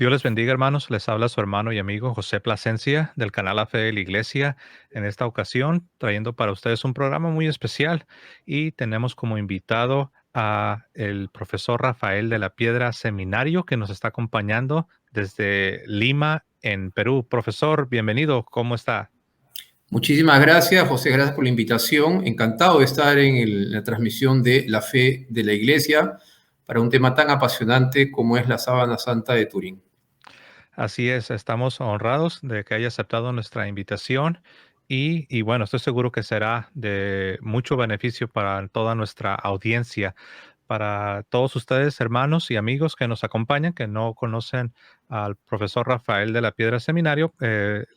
Dios les bendiga, hermanos. Les habla su hermano y amigo José Plasencia del canal La Fe de la Iglesia. En esta ocasión, trayendo para ustedes un programa muy especial y tenemos como invitado a el profesor Rafael de la Piedra Seminario que nos está acompañando desde Lima, en Perú. Profesor, bienvenido. ¿Cómo está? Muchísimas gracias, José, gracias por la invitación. Encantado de estar en la transmisión de La Fe de la Iglesia para un tema tan apasionante como es la Sábana Santa de Turín. Así es, estamos honrados de que haya aceptado nuestra invitación y bueno, estoy seguro que será de mucho beneficio para toda nuestra audiencia, para todos ustedes, hermanos y amigos que nos acompañan, que no conocen al profesor Rafael de la Piedra Seminario.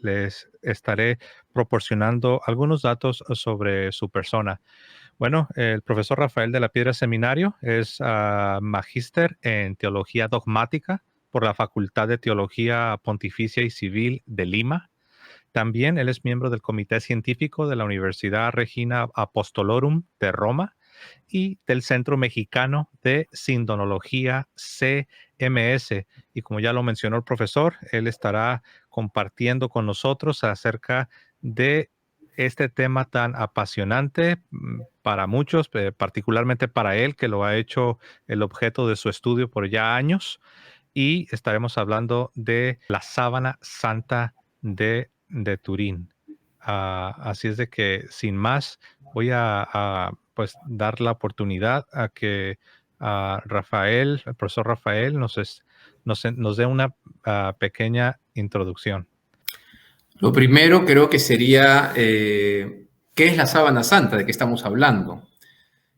Les estaré proporcionando algunos datos sobre su persona. Bueno, el profesor Rafael de la Piedra Seminario es magíster en teología dogmática por la Facultad de Teología Pontificia y Civil de Lima. También él es miembro del Comité Científico de la Universidad Regina Apostolorum de Roma y del Centro Mexicano de Sindonología CMS. Y como ya lo mencionó el profesor, él estará compartiendo con nosotros acerca de este tema tan apasionante para muchos, particularmente para él, que lo ha hecho el objeto de su estudio por ya años. Y estaremos hablando de la sábana santa de Turín. Así es de que, sin más, voy pues dar la oportunidad a que Rafael, el profesor Rafael, nos dé una pequeña introducción. Lo primero creo que sería, ¿qué es la Sábana Santa? ¿De qué estamos hablando?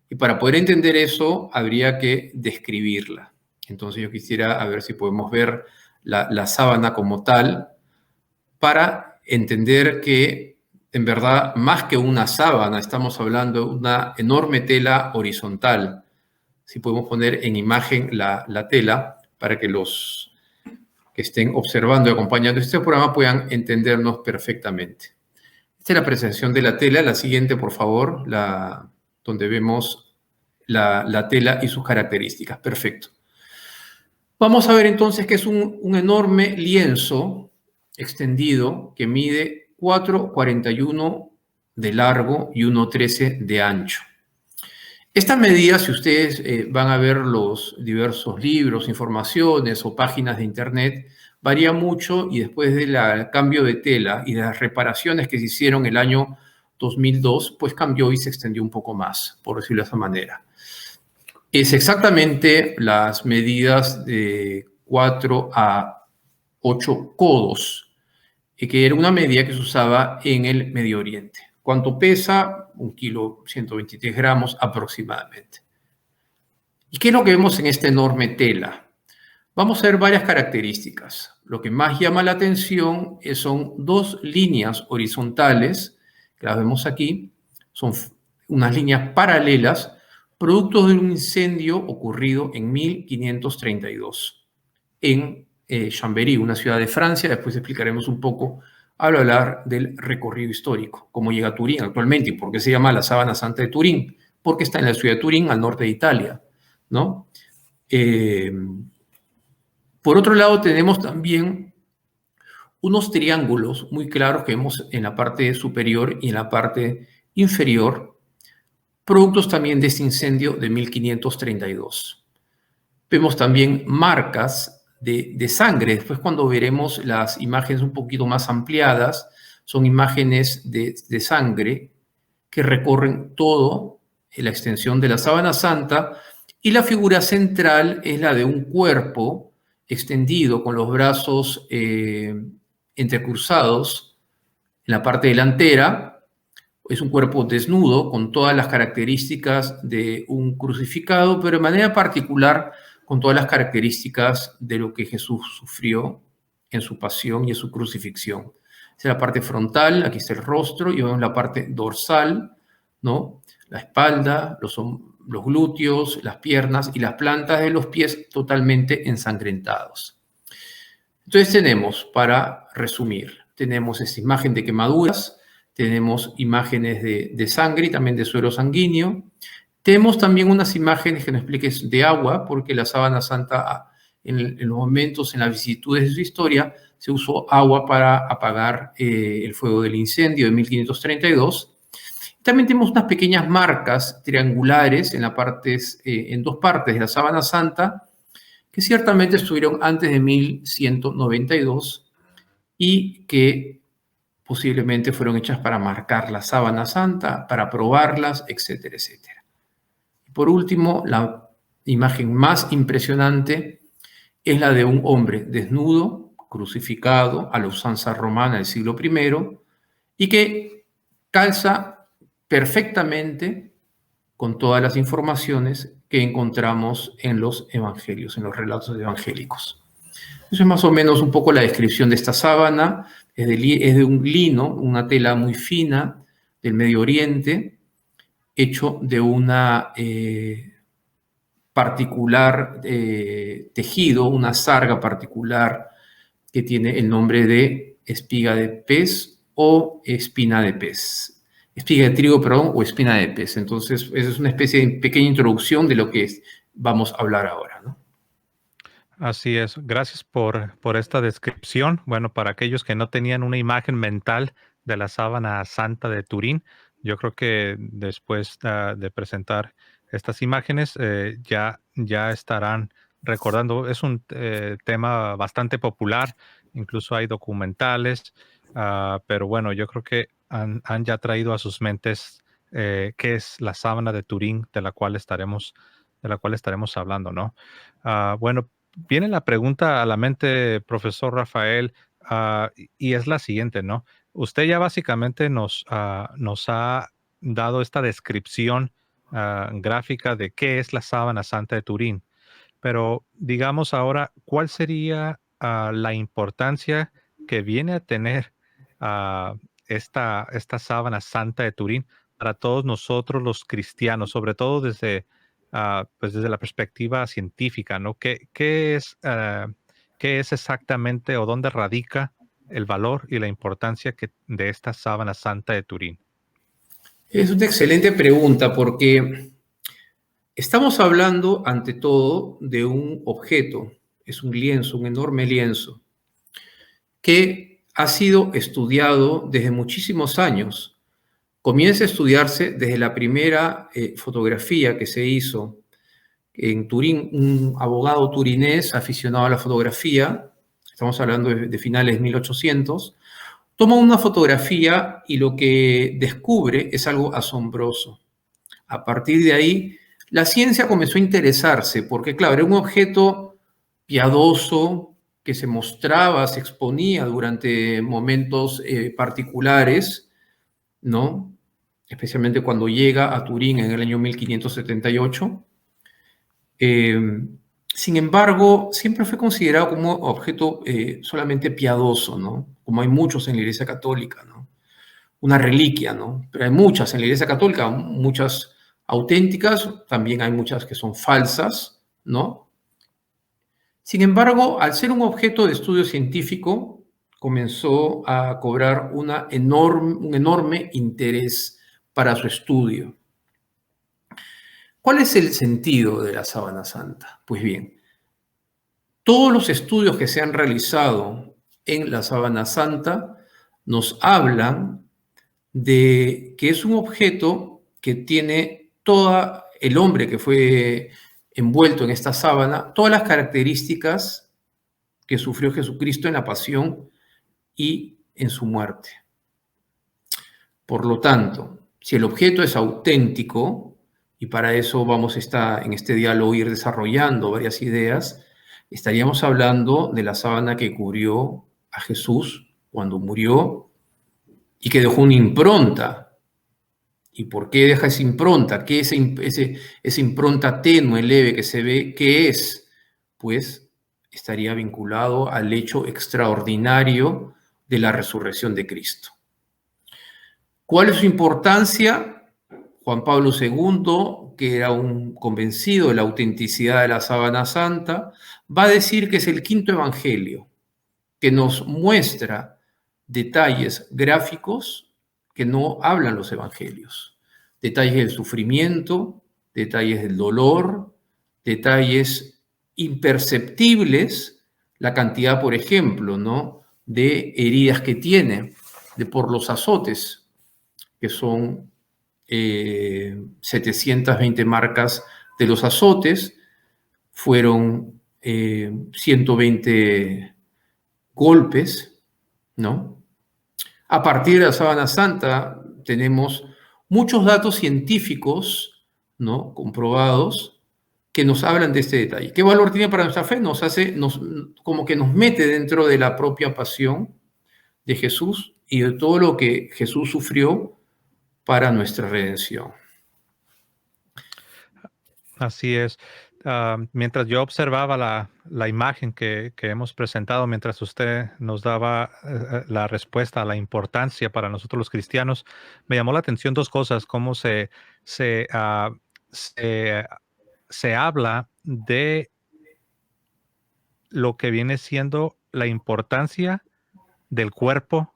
Y para poder entender eso, habría que describirla. Entonces yo quisiera a ver si podemos ver la sábana como tal para entender que en verdad más que una sábana estamos hablando de una enorme tela horizontal. Si podemos poner en imagen la tela para que los que estén observando y acompañando este programa puedan entendernos perfectamente. Esta es la presentación de la tela. La siguiente, por favor, donde vemos la tela y sus características. Perfecto. Vamos a ver entonces que es un enorme lienzo extendido que mide 4,41 de largo y 1,13 de ancho. Estas medidas, si ustedes van a ver los diversos libros, informaciones o páginas de internet, varía mucho y después del cambio de tela y de las reparaciones que se hicieron el año 2002, pues cambió y se extendió un poco más, por decirlo de esa manera. Es exactamente las medidas de 4 a 8 codos, que era una medida que se usaba en el Medio Oriente. ¿Cuánto pesa? 1 kilo, 123 gramos aproximadamente. ¿Y qué es lo que vemos en esta enorme tela? Vamos a ver varias características. Lo que más llama la atención son dos líneas horizontales, que las vemos aquí, son unas líneas paralelas, producto de un incendio ocurrido en 1532 en Chambéry, una ciudad de Francia. Después explicaremos un poco al hablar del recorrido histórico, cómo llega a Turín actualmente y por qué se llama la Sábana Santa de Turín, porque está en la ciudad de Turín, al norte de Italia, ¿no? Por otro lado, tenemos también unos triángulos muy claros que vemos en la parte superior y en la parte inferior, productos también de este incendio de 1532. Vemos también marcas de sangre. Después, cuando veremos las imágenes un poquito más ampliadas, son imágenes de sangre que recorren todo la extensión de la Sábana Santa, y la figura central es la de un cuerpo extendido con los brazos entrecruzados en la parte delantera. Es un cuerpo desnudo con todas las características de un crucificado, pero de manera particular con todas las características de lo que Jesús sufrió en su pasión y en su crucifixión. Esta es la parte frontal, aquí está el rostro, y vemos la parte dorsal, ¿no? La espalda, los glúteos, las piernas y las plantas de los pies totalmente ensangrentados. Entonces tenemos, para resumir, tenemos esta imagen de quemaduras, tenemos imágenes de sangre y también de suero sanguíneo. Tenemos también unas imágenes que nos expliquen de agua, porque la Sábana Santa en los momentos, en las vicisitudes de su historia, se usó agua para apagar el fuego del incendio de 1532. También tenemos unas pequeñas marcas triangulares en dos partes de la Sábana Santa, que ciertamente estuvieron antes de 1192 y que posiblemente fueron hechas para marcar la Sábana Santa, para probarlas, etcétera, etcétera. Por último, la imagen más impresionante es la de un hombre desnudo, crucificado a la usanza romana del siglo I, y que calza perfectamente con todas las informaciones que encontramos en los evangelios, en los relatos evangélicos. Eso es más o menos un poco la descripción de esta sábana. Es de un lino, una tela muy fina del Medio Oriente, hecho de una particular tejido, una sarga particular que tiene el nombre de espiga de pez o espina de pez. Espiga de trigo, perdón, o espina de pez. Entonces, esa es una especie de pequeña introducción de lo que vamos a hablar ahora, ¿no? Así es. Gracias por esta descripción. Bueno, para aquellos que no tenían una imagen mental de la sábana santa de Turín, yo creo que después de presentar estas imágenes ya estarán recordando. Es un tema bastante popular, incluso hay documentales, pero bueno, yo creo que han ya traído a sus mentes qué es la sábana de Turín de la cual estaremos hablando, ¿no? Bueno, viene la pregunta a la mente, profesor Rafael, y es la siguiente, ¿no? Usted ya básicamente nos ha dado esta descripción gráfica de qué es la sábana santa de Turín, pero digamos ahora, ¿cuál sería la importancia que viene a tener ah, esta sábana santa de Turín para todos nosotros los cristianos, sobre todo pues desde la perspectiva científica, ¿no? ¿Qué es exactamente o dónde radica el valor y la importancia de esta sábana santa de Turín? Es una excelente pregunta porque estamos hablando, ante todo, de un objeto. Es un lienzo, un enorme lienzo, que ha sido estudiado desde muchísimos años. Comienza a estudiarse desde la primera fotografía que se hizo en Turín. Un abogado turinés aficionado a la fotografía, estamos hablando de finales de 1800, toma una fotografía y lo que descubre es algo asombroso. A partir de ahí, la ciencia comenzó a interesarse, porque claro, era un objeto piadoso que se mostraba, se exponía durante momentos particulares, ¿no? Especialmente cuando llega a Turín en el año 1578. Sin embargo, siempre fue considerado como objeto solamente piadoso, ¿no? Como hay muchos en la Iglesia Católica, ¿no? Una reliquia, ¿no? Pero hay muchas en la Iglesia Católica, muchas auténticas, también hay muchas que son falsas, ¿no? Sin embargo, al ser un objeto de estudio científico, comenzó a cobrar un enorme interés para su estudio. ¿Cuál es el sentido de la sábana santa? Pues bien, todos los estudios que se han realizado en la sábana santa nos hablan de que es un objeto que tiene todo el hombre que fue envuelto en esta sábana, todas las características que sufrió Jesucristo en la pasión y en su muerte. Por lo tanto, si el objeto es auténtico, y para eso vamos en este diálogo a ir desarrollando varias ideas, estaríamos hablando de la sábana que cubrió a Jesús cuando murió y que dejó una impronta. ¿Y por qué deja esa impronta? ¿Qué es esa impronta tenue, leve que se ve? ¿Qué es? Pues estaría vinculado al hecho extraordinario de la resurrección de Cristo. ¿Cuál es su importancia? Juan Pablo II, que era un convencido de la autenticidad de la sábana santa, va a decir que es el quinto evangelio, que nos muestra detalles gráficos que no hablan los evangelios. Detalles del sufrimiento, detalles del dolor, detalles imperceptibles la cantidad, por ejemplo, ¿no?, de heridas que tiene por los azotes, que son 720 marcas de los azotes, fueron 120 golpes, ¿no? A partir de la Sábana Santa tenemos muchos datos científicos, ¿no?, comprobados, que nos hablan de este detalle. ¿Qué valor tiene para nuestra fe? Como que nos mete dentro de la propia pasión de Jesús y de todo lo que Jesús sufrió para nuestra redención. Así es. Mientras yo observaba la imagen que hemos presentado, mientras usted nos daba la respuesta a la importancia para nosotros los cristianos, me llamó la atención dos cosas: cómo se, ah, se, se habla de lo que viene siendo la importancia del cuerpo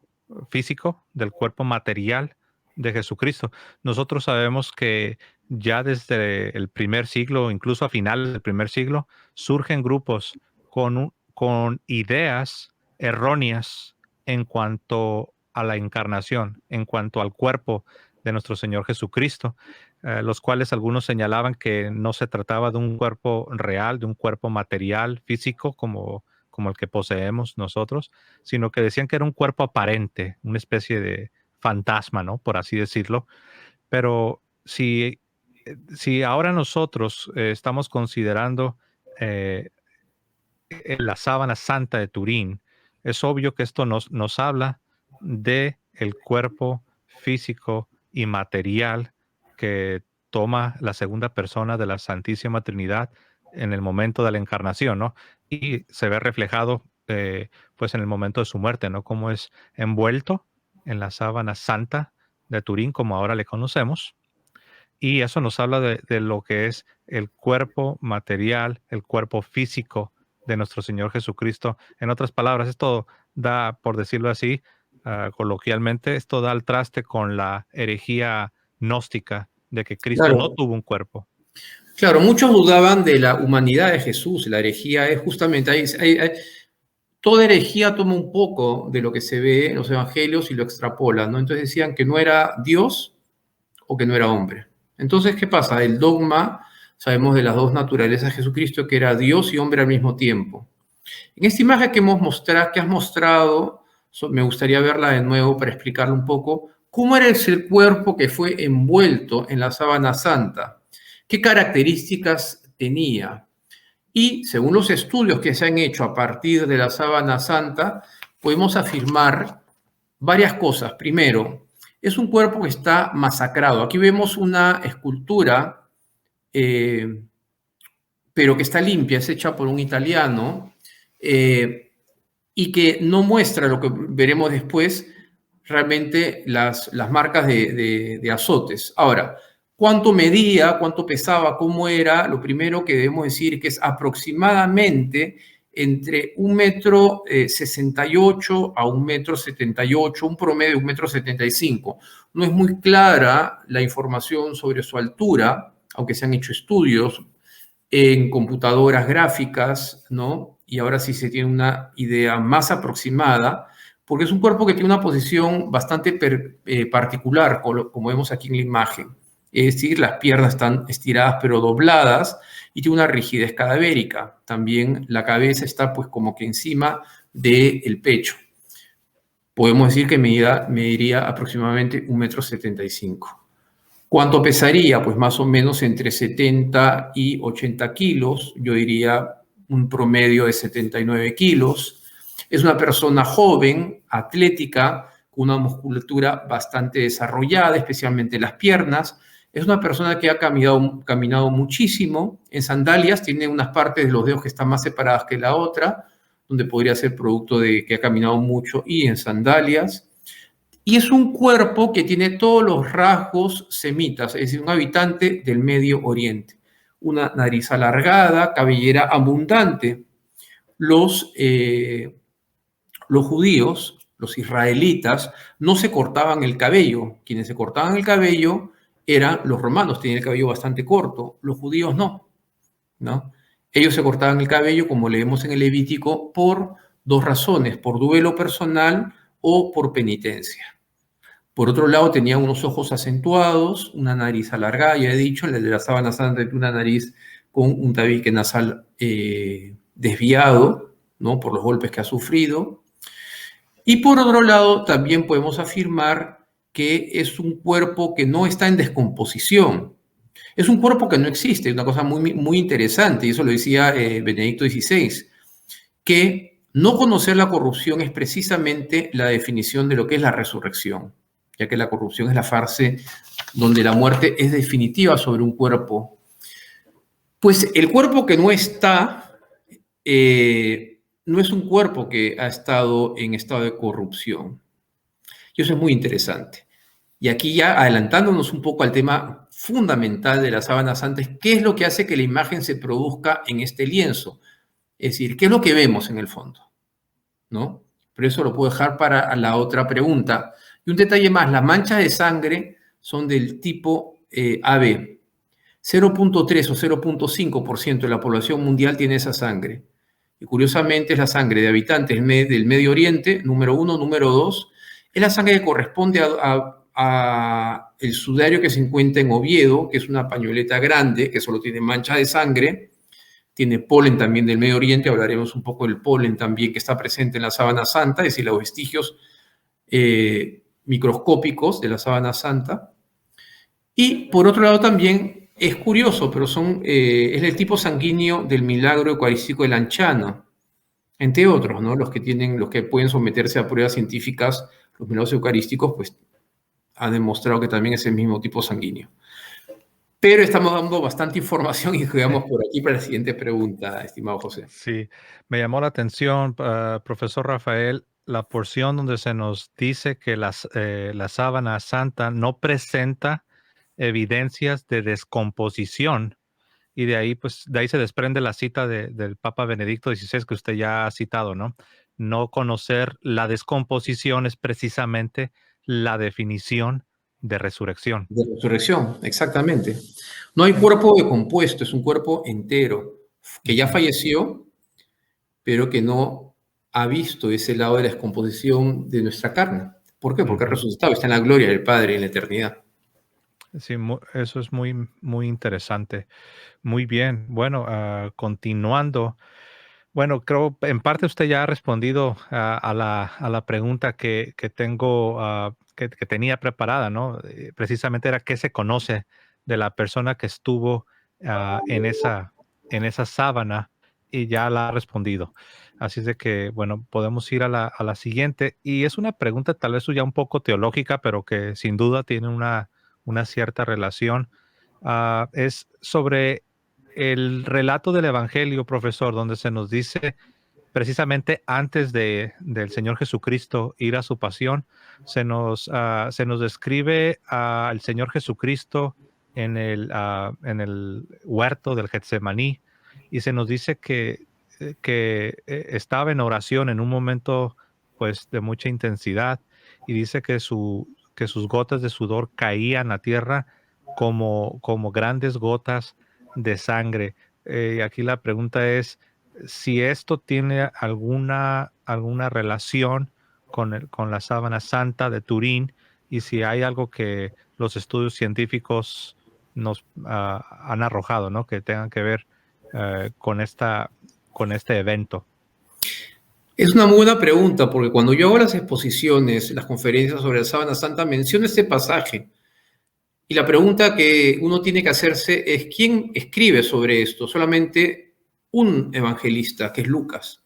físico, del cuerpo material de Jesucristo. Nosotros sabemos que ya desde el primer siglo, incluso a finales del primer siglo, surgen grupos con ideas erróneas en cuanto a la encarnación, en cuanto al cuerpo de nuestro Señor Jesucristo, los cuales algunos señalaban que no se trataba de un cuerpo real, de un cuerpo material, físico, como el que poseemos nosotros, sino que decían que era un cuerpo aparente, una especie de fantasma, ¿no?, por así decirlo. Pero si ahora nosotros estamos considerando eh, la sábana santa de Turín, es obvio que esto nos habla de el cuerpo físico y material que toma la segunda persona de la Santísima Trinidad en el momento de la encarnación, ¿no? Y se ve reflejado, pues, en el momento de su muerte, ¿no? Cómo es envuelto en la sábana santa de Turín, como ahora le conocemos. Y eso nos habla de lo que es el cuerpo material, el cuerpo físico de nuestro Señor Jesucristo. En otras palabras, esto da, por decirlo así, coloquialmente, esto da al traste con la herejía gnóstica de que Cristo no Claro, tuvo un cuerpo. claro, muchos dudaban de la humanidad de Jesús. La herejía es justamente, toda herejía toma un poco de lo que se ve en los evangelios y lo extrapola, ¿no? Entonces decían que no era Dios o que no era hombre. Entonces, ¿qué pasa? El dogma, sabemos de las dos naturalezas de Jesucristo, que era Dios y hombre al mismo tiempo. En esta imagen que has mostrado, me gustaría verla de nuevo para explicarle un poco cómo era el cuerpo que fue envuelto en la sábana santa, qué características tenía. Y según los estudios que se han hecho a partir de la sábana santa, podemos afirmar varias cosas. Primero, es un cuerpo que está masacrado. Aquí vemos una escultura, pero que está limpia, es hecha por un italiano, y que no muestra lo que veremos después, realmente las marcas de azotes. Ahora, ¿cuánto medía, cuánto pesaba, cómo era? Lo primero que debemos decir que es aproximadamente entre 1,68 m a 1,78 m, un promedio de 1,75 m. No es muy clara la información sobre su altura, aunque se han hecho estudios en computadoras gráficas, ¿no? Y ahora sí se tiene una idea más aproximada, porque es un cuerpo que tiene una posición bastante particular, como vemos aquí en la imagen. Es decir, las piernas están estiradas pero dobladas y tiene una rigidez cadavérica. También la cabeza está pues como que encima del pecho. Podemos decir que mediría aproximadamente 1,75 m. ¿Cuánto pesaría? Pues más o menos entre 70 y 80 kilos, yo diría un promedio de 79 kilos. Es una persona joven, atlética, con una musculatura bastante desarrollada, especialmente las piernas. Es una persona que ha caminado muchísimo. En sandalias tiene unas partes de los dedos que están más separadas que la otra, donde podría ser producto de que ha caminado mucho y en sandalias. Y es un cuerpo que tiene todos los rasgos semitas, es decir, un habitante del Medio Oriente. Una nariz alargada, cabellera abundante. Los judíos, los israelitas, no se cortaban el cabello. Quienes se cortaban el cabello eran los romanos, tenían el cabello bastante corto. Los judíos no, ¿no? Ellos se cortaban el cabello, como leemos en el Levítico, por dos razones, por duelo personal o por penitencia. Por otro lado, tenía unos ojos acentuados, una nariz alargada, ya he dicho, el de la sábana santa tiene una nariz con un tabique nasal desviado, ¿no? Por los golpes que ha sufrido. Y por otro lado, también podemos afirmar que es un cuerpo que no está en descomposición. Es un cuerpo que no existe, una cosa muy interesante, y eso lo decía Benedicto XVI, que no conocer la corrupción es precisamente la definición de lo que es la resurrección, ya que la corrupción es la fase donde la muerte es definitiva sobre un cuerpo. Pues el cuerpo que no está, no es un cuerpo que ha estado en estado de corrupción. Y eso es muy interesante. Y aquí ya adelantándonos un poco al tema fundamental de la sábana santa, es qué es lo que hace que la imagen se produzca en este lienzo. Es decir, ¿qué es lo que vemos en el fondo? ¿No? Pero eso lo puedo dejar para la otra pregunta. Y un detalle más, las manchas de sangre son del tipo AB. 0.3 o 0.5% de la población mundial tiene esa sangre. Y curiosamente es la sangre de habitantes del Medio Oriente, número 1, número 2. Es la sangre que corresponde a el sudario que se encuentra en Oviedo, que es una pañoleta grande, que solo tiene mancha de sangre. Tiene polen también del Medio Oriente, hablaremos un poco del polen también que está presente en la sábana santa, es decir, los vestigios microscópicos de la sábana santa. Y por otro lado también es curioso, pero es el tipo sanguíneo del milagro eucarístico de Lanciano, entre otros, ¿no? Los que pueden someterse a pruebas científicas, los milagros eucarísticos, pues han demostrado que también es el mismo tipo sanguíneo. Pero estamos dando bastante información y quedamos por aquí para la siguiente pregunta, estimado José. Sí, me llamó la atención, profesor Rafael, la porción donde se nos dice que la sábana santa no presenta evidencias de descomposición. Y de ahí, pues, de ahí se desprende la cita del Papa Benedicto XVI que usted ya ha citado, ¿no? No conocer la descomposición es precisamente la definición de resurrección. De resurrección, exactamente. No hay cuerpo decompuesto, es un cuerpo entero, que ya Ujú, falleció, pero que no ha visto ese lado de la descomposición de nuestra carne. ¿Por qué? Porque ha ujú. resucitado, está en la gloria del Padre en la eternidad. Sí, eso es muy interesante. Muy bien. Bueno, continuando. Bueno, creo en parte usted ya ha respondido a la pregunta que tengo, que tenía preparada, ¿no? Precisamente era qué se conoce de la persona que estuvo en esa sábana y ya la ha respondido. Así es de que, bueno, podemos ir a la siguiente. Y es una pregunta tal vez ya un poco teológica, pero que sin duda tiene una cierta relación. Es sobre el relato del Evangelio, profesor, donde se nos dice precisamente antes del Señor Jesucristo ir a su pasión, se nos describe al Señor Jesucristo en el huerto del Getsemaní y se nos dice que estaba en oración en un momento pues de mucha intensidad y dice que sus gotas de sudor caían a tierra como grandes gotas de sangre. Aquí la pregunta es si esto tiene alguna relación con la sábana santa de Turín y si hay algo que los estudios científicos nos han arrojado, ¿no? Que tengan que ver con con este evento. Es una muy buena pregunta, porque cuando yo hago las exposiciones, las conferencias sobre la sábana santa, menciono este pasaje. Y la pregunta que uno tiene que hacerse es, ¿quién escribe sobre esto? Solamente un evangelista, que es Lucas.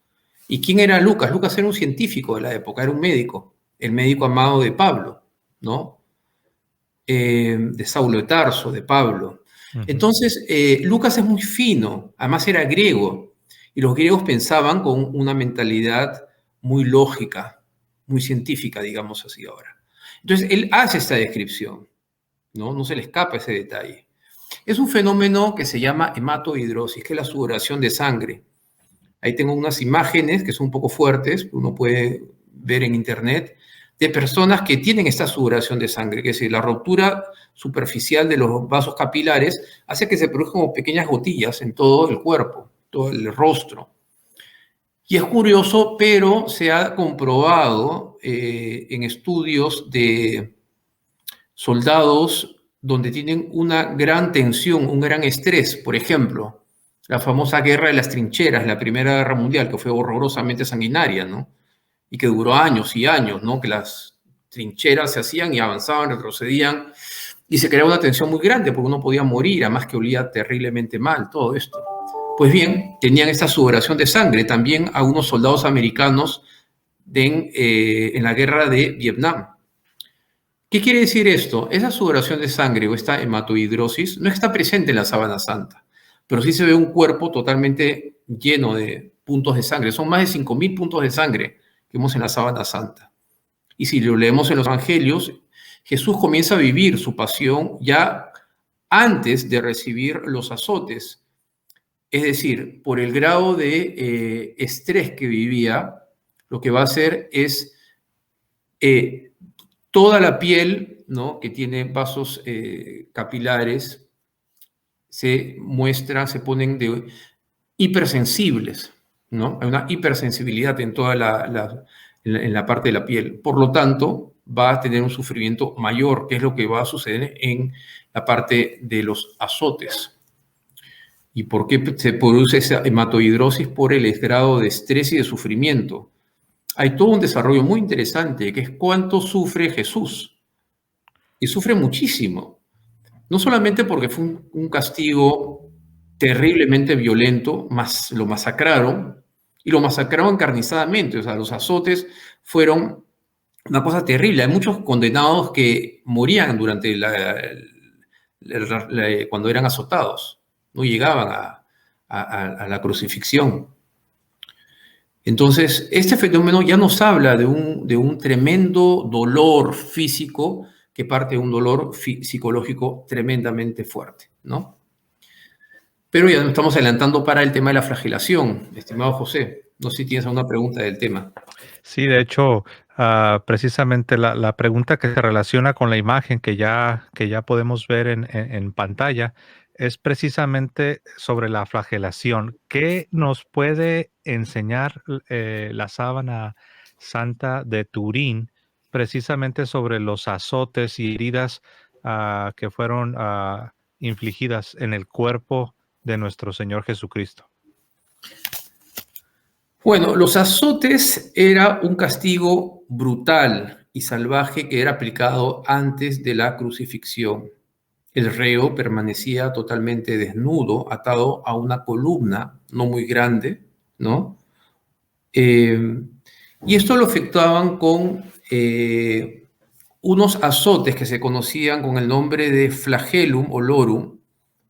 ¿Y quién era Lucas? Lucas era un científico de la época, era un médico, el médico amado de Pablo, ¿no? De Saulo de Tarso, de Pablo. Ujú, Entonces, Lucas es muy fino, además era griego, y los griegos pensaban con una mentalidad muy lógica, muy científica, digamos así ahora. Entonces, él hace esta descripción, ¿no? No se le escapa ese detalle. Es un fenómeno que se llama hematohidrosis, que es la sudoración de sangre. Ahí tengo unas imágenes que son un poco fuertes, que uno puede ver en internet, de personas que tienen esta sudoración de sangre, que es decir, la ruptura superficial de los vasos capilares hace que se produzcan como pequeñas gotillas en todo el cuerpo. todo el rostro. Y es curioso, pero se ha comprobado en estudios de soldados donde tienen una gran tensión, un gran estrés. Por ejemplo, la famosa guerra de las trincheras, la Primera Guerra Mundial, que fue horrorosamente sanguinaria, ¿no? Y que duró años y años, ¿no? Que las trincheras se hacían y avanzaban, retrocedían, y se creaba una tensión muy grande porque uno podía morir, además que olía terriblemente mal, todo esto. Pues bien, tenían esta sudoración de sangre también a unos soldados americanos en la guerra de Vietnam. ¿Qué quiere decir esto? Esa sudoración de sangre o esta hematohidrosis no está presente en la sábana santa, pero sí se ve un cuerpo totalmente lleno de puntos de sangre. Son más de 5.000 puntos de sangre que vemos en la sábana santa. Y si lo leemos en los evangelios, Jesús comienza a vivir su pasión ya antes de recibir los azotes. Es decir, por el grado de estrés que vivía, lo que va a hacer es toda la piel, ¿no? Que tiene vasos capilares, se ponen hipersensibles, ¿no? Hay una hipersensibilidad en toda en la parte de la piel. Por lo tanto, va a tener un sufrimiento mayor, que es lo que va a suceder en la parte de los azotes. ¿Y por qué se produce esa hematohidrosis? Por el grado de estrés y de sufrimiento. Hay todo un desarrollo muy interesante, que es cuánto sufre Jesús. Y sufre muchísimo. No solamente porque fue un castigo terriblemente violento, lo masacraron, y lo masacraron encarnizadamente. O sea, los azotes fueron una cosa terrible. Hay muchos condenados que morían durante cuando eran azotados. No llegaban a la crucifixión. Entonces, este fenómeno ya nos habla de un tremendo dolor físico que parte de un dolor psicológico tremendamente fuerte, ¿no? Pero ya nos estamos adelantando para el tema de la flagelación, estimado José. No sé si tienes alguna pregunta del tema. Sí, de hecho, precisamente la pregunta que se relaciona con la imagen que ya podemos ver en pantalla es precisamente sobre la flagelación. ¿Qué nos puede enseñar la sábana santa de Turín precisamente sobre los azotes y heridas que fueron infligidas en el cuerpo de nuestro Señor Jesucristo? Bueno, los azotes era un castigo brutal y salvaje que era aplicado antes de la crucifixión. El reo permanecía totalmente desnudo, atado a una columna no muy grande, ¿no? Y esto lo efectuaban con unos azotes que se conocían con el nombre de flagellum olorum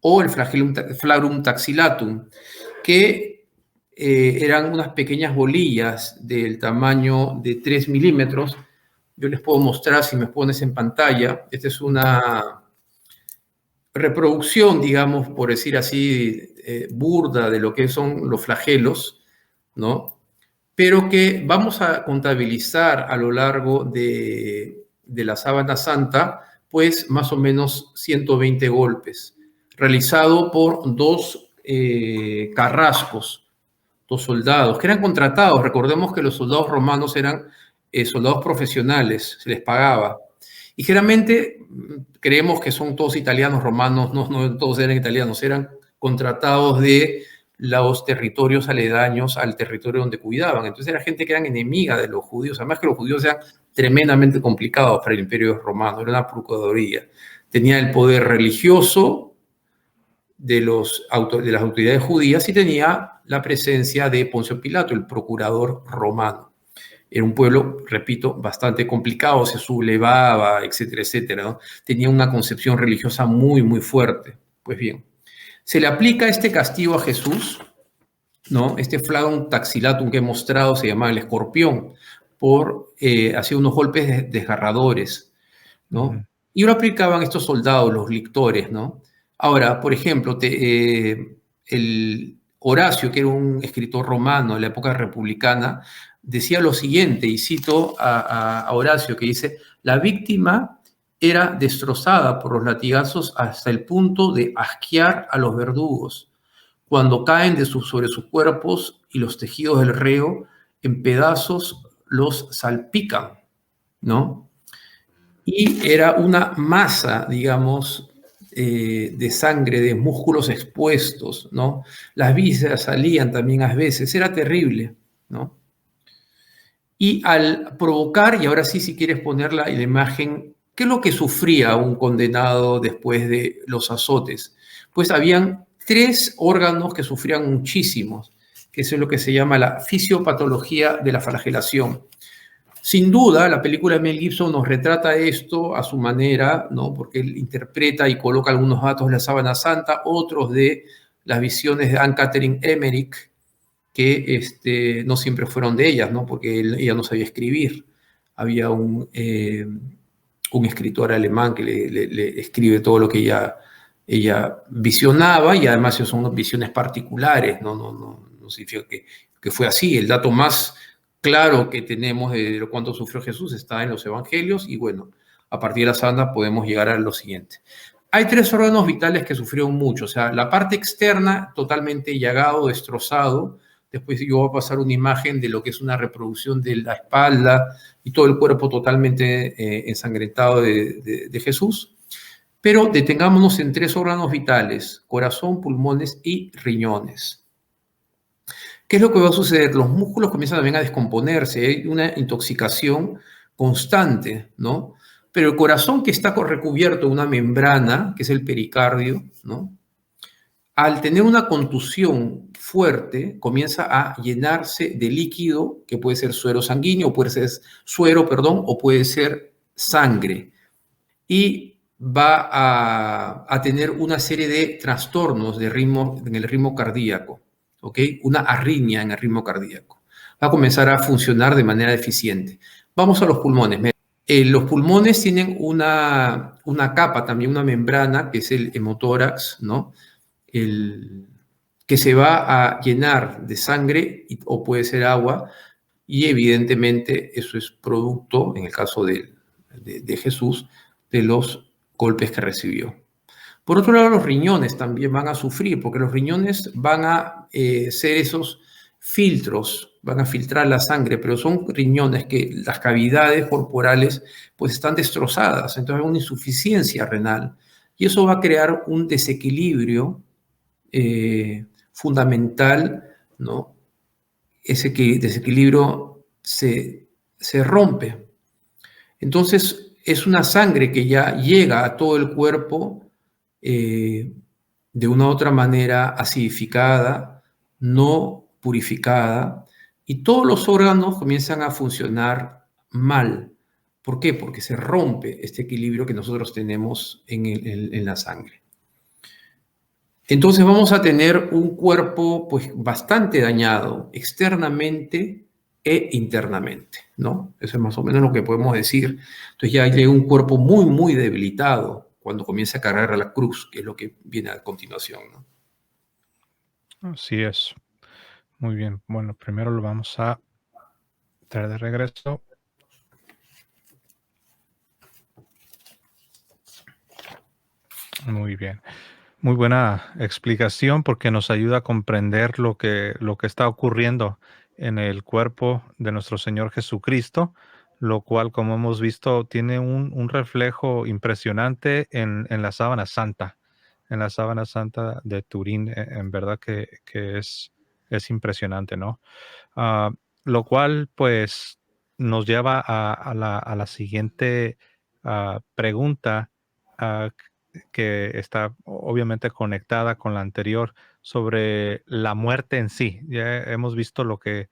o el flagrum taxilatum, que eran unas pequeñas bolillas del tamaño de 3 milímetros. Yo les puedo mostrar si me pones en pantalla. Esta es una reproducción, digamos, por decir así, burda de lo que son los flagelos, ¿no? Pero que vamos a contabilizar a lo largo de la sábana santa, pues más o menos 120 golpes, realizado por dos carrascos, dos soldados, que eran contratados. Recordemos que los soldados romanos eran soldados profesionales, se les pagaba. Y generalmente creemos que son todos italianos, romanos, no todos eran italianos, eran contratados de los territorios aledaños al territorio donde cuidaban. Entonces era gente que eran enemiga de los judíos, además que los judíos eran tremendamente complicados para el imperio romano, era una procuraduría. Tenía el poder religioso de las autoridades judías y tenía la presencia de Poncio Pilato, el procurador romano. Era un pueblo, repito, bastante complicado, se sublevaba, etcétera, etcétera, ¿no? Tenía una concepción religiosa muy, muy fuerte. Pues bien, se le aplica este castigo a Jesús, ¿no? Este flagrum taxilatum que he mostrado se llamaba el escorpión, hacía unos golpes desgarradores, ¿no? Uh-huh. Y lo aplicaban estos soldados, los lictores, ¿no? Ahora, por ejemplo, el Horacio, que era un escritor romano de la época republicana, decía lo siguiente, y cito a Horacio, que dice: la víctima era destrozada por los latigazos hasta el punto de asquear a los verdugos. cuando caen sobre sus cuerpos y los tejidos del reo en pedazos los salpican, ¿no? Y era una masa, digamos, de sangre, de músculos expuestos, ¿no? Las vísceras salían también a veces, era terrible, ¿no? Y al provocar, y ahora sí, si quieres poner la imagen, ¿qué es lo que sufría un condenado después de los azotes? Pues habían tres órganos que sufrían muchísimo, que es lo que se llama la fisiopatología de la flagelación. Sin duda, la película de Mel Gibson nos retrata esto a su manera, ¿no? Porque él interpreta y coloca algunos datos de la Sábana Santa, otros de las visiones de Anne-Catherine Emmerich, que no siempre fueron de ellas, ¿no? Porque ella no sabía escribir. Había un escritor alemán que le escribe todo lo que ella visionaba, y además son visiones particulares, no significa que fue así. El dato más claro que tenemos de cuánto sufrió Jesús está en los evangelios, y bueno, a partir de la sábana podemos llegar a lo siguiente. Hay tres órganos vitales que sufrieron mucho, o sea, la parte externa totalmente llagado, destrozado. Después yo voy a pasar una imagen de lo que es una reproducción de la espalda y todo el cuerpo totalmente ensangrentado de Jesús. Pero detengámonos en tres órganos vitales: corazón, pulmones y riñones. ¿Qué es lo que va a suceder? Los músculos comienzan también a descomponerse, hay una intoxicación constante, ¿no? Pero el corazón, que está recubierto de una membrana, que es el pericardio, ¿no? Al tener una contusión fuerte, comienza a llenarse de líquido, que puede ser suero sanguíneo, puede ser suero, perdón, o puede ser sangre. Y va a tener una serie de trastornos de ritmo, en el ritmo cardíaco, ¿ok? Una arritmia en el ritmo cardíaco. Va a comenzar a funcionar de manera deficiente. Vamos a los pulmones. Los pulmones tienen una capa, también una membrana, que es el hemotórax, ¿no? Que se va a llenar de sangre o puede ser agua, y evidentemente eso es producto, en el caso de Jesús, de los golpes que recibió. Por otro lado, los riñones también van a sufrir, porque los riñones van a ser esos filtros, van a filtrar la sangre, pero son riñones que las cavidades corporales pues están destrozadas, entonces hay una insuficiencia renal, y eso va a crear un desequilibrio fundamental, ¿no? Ese desequilibrio se rompe. Entonces, es una sangre que ya llega a todo el cuerpo de una u otra manera acidificada, no purificada, y todos los órganos comienzan a funcionar mal. ¿Por qué? Porque se rompe este equilibrio que nosotros tenemos en la sangre. Entonces vamos a tener un cuerpo pues bastante dañado externamente e internamente, ¿no? Eso es más o menos lo que podemos decir. Entonces ya hay un cuerpo muy, muy debilitado cuando comienza a cargar a la cruz, que es lo que viene a continuación, ¿no? Así es. Muy bien. Bueno, primero lo vamos a traer de regreso. Muy bien. Muy buena explicación, porque nos ayuda a comprender lo que está ocurriendo en el cuerpo de nuestro Señor Jesucristo, lo cual, como hemos visto, tiene un reflejo impresionante en la sábana santa, en la sábana santa de Turín. En verdad que es impresionante, ¿no? Ah, lo cual, pues, nos lleva a la siguiente pregunta, ah, que está obviamente conectada con la anterior, sobre la muerte en sí. Ya hemos visto lo que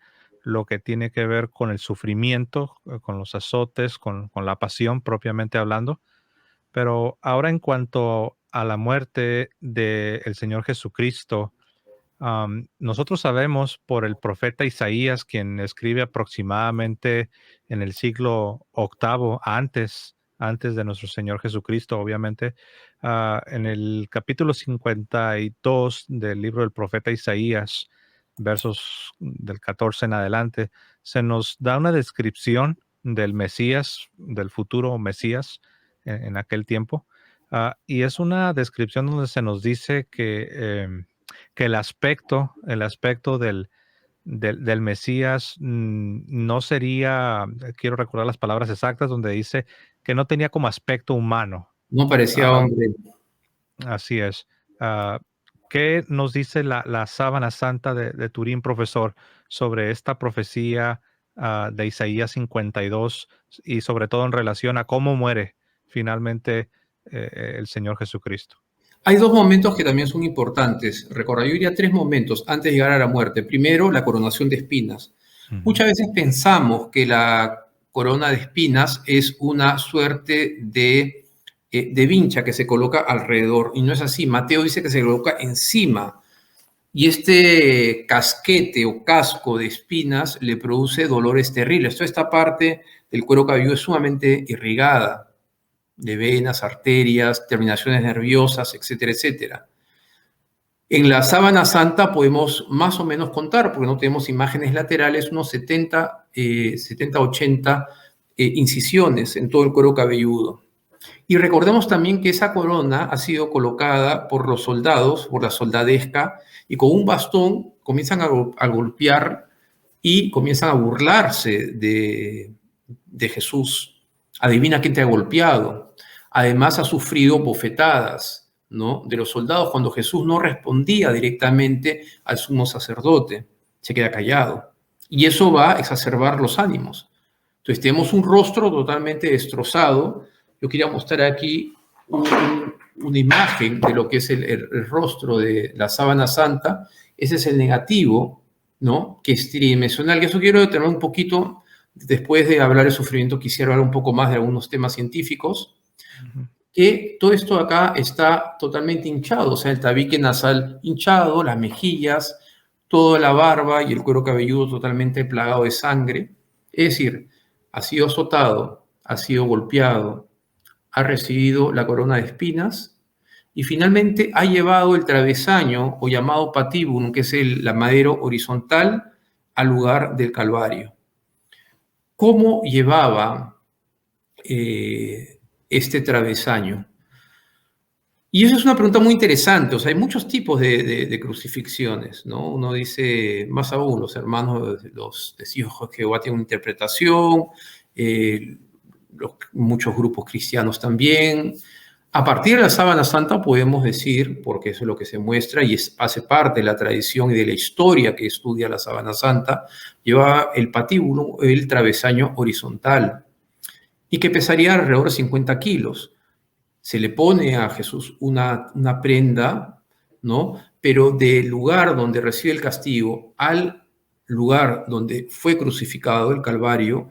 tiene que ver con el sufrimiento, con los azotes, con la pasión propiamente hablando. Pero ahora, en cuanto a la muerte del Señor Jesucristo, nosotros sabemos por el profeta Isaías, quien escribe aproximadamente en el siglo octavo antes de nuestro Señor Jesucristo, obviamente, en el capítulo 52 del libro del profeta Isaías, versos del 14 en adelante, se nos da una descripción del Mesías, del futuro Mesías en aquel tiempo. Y es una descripción donde se nos dice que que el aspecto del Mesías no sería, quiero recordar las palabras exactas, donde dice que no tenía como aspecto humano. No parecía Ah, hombre. Así es. Ah, ¿Qué nos dice la sábana santa de Turín, profesor, sobre esta profecía de Isaías 52 y sobre todo en relación a cómo muere finalmente el Señor Jesucristo? Hay dos momentos que también son importantes. Recuerda, yo diría tres momentos antes de llegar a la muerte. Primero, la coronación de espinas. Ujú, Muchas veces pensamos que la corona de espinas es una suerte de vincha que se coloca alrededor, y no es así. Mateo dice que se coloca encima, y este casquete o casco de espinas le produce dolores terribles. Toda esta parte del cuero cabelludo es sumamente irrigada de venas, arterias, terminaciones nerviosas, etcétera, etcétera. En la sábana santa podemos más o menos contar, porque no tenemos imágenes laterales, unos 80 incisiones en todo el cuero cabelludo. Y recordemos también que esa corona ha sido colocada por los soldados, por la soldadesca, y con un bastón comienzan a golpear y comienzan a burlarse de Jesús. Adivina quién te ha golpeado. Además ha sufrido bofetadas, ¿no?, de los soldados cuando Jesús no respondía directamente al sumo sacerdote. Se queda callado. Y eso va a exacerbar los ánimos. Entonces tenemos un rostro totalmente destrozado. Yo quería mostrar aquí una imagen de lo que es el rostro de la sábana santa. Ese es el negativo, ¿no?, que es tridimensional. Y eso quiero detener un poquito, después de hablar del sufrimiento, quisiera hablar un poco más de algunos temas científicos, ujú. que todo esto acá está totalmente hinchado, o sea, el tabique nasal hinchado, las mejillas, toda la barba y el cuero cabelludo totalmente plagado de sangre. Es decir, ha sido azotado, ha sido golpeado, ha recibido la corona de espinas y finalmente ha llevado el travesaño o llamado patíbulo, que es la madero horizontal, al lugar del Calvario. ¿Cómo llevaba este travesaño? Y eso es una pregunta muy interesante. O sea, hay muchos tipos de crucifixiones, ¿no? Uno dice, más aún, los hermanos, los testigos de Jehová tienen una interpretación, eh, muchos grupos cristianos también. A partir de la sábana santa podemos decir, porque eso es lo que se muestra y hace parte de la tradición y de la historia que estudia la sábana santa, lleva el patíbulo, el travesaño horizontal, y que pesaría alrededor de 50 kilos. Se le pone a Jesús una prenda, ¿no? Pero del lugar donde recibe el castigo al lugar donde fue crucificado, el Calvario,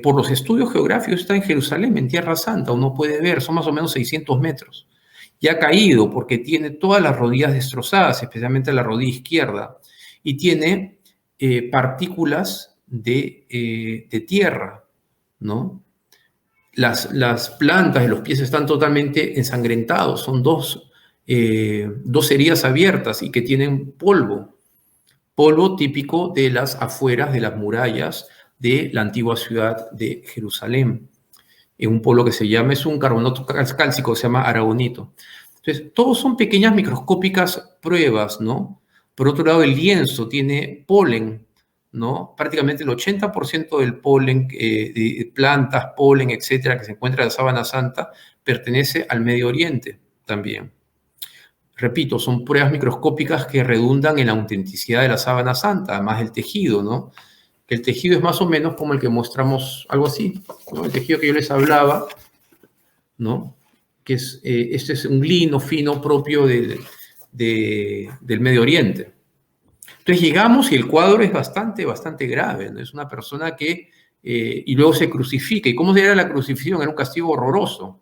por los estudios geográficos está en Jerusalén, en Tierra Santa, uno puede ver, son más o menos 600 metros. Y ha caído porque tiene todas las rodillas destrozadas, especialmente la rodilla izquierda, y tiene partículas de tierra, ¿no? Las plantas de los pies están totalmente ensangrentados, son dos heridas abiertas y que tienen polvo típico de las afueras de las murallas de la antigua ciudad de Jerusalén. En un polvo que es un carbonato cálcico, se llama aragonito. Entonces, todos son pequeñas microscópicas pruebas, ¿no? Por otro lado, el lienzo tiene polen, ¿no? Prácticamente el 80% del polen, de plantas, polen, etcétera, que se encuentra en la sábana santa, pertenece al Medio Oriente también. Repito, son pruebas microscópicas que redundan en la autenticidad de la sábana santa, además del tejido, ¿no? El tejido es más o menos como el que mostramos, algo así, ¿no? El tejido que yo les hablaba, ¿no? Que este es un lino fino propio del Medio Oriente. Entonces llegamos y el cuadro es bastante, bastante grave, ¿no? Es una persona que, y luego se crucifica. ¿Y cómo era la crucifixión? Era un castigo horroroso,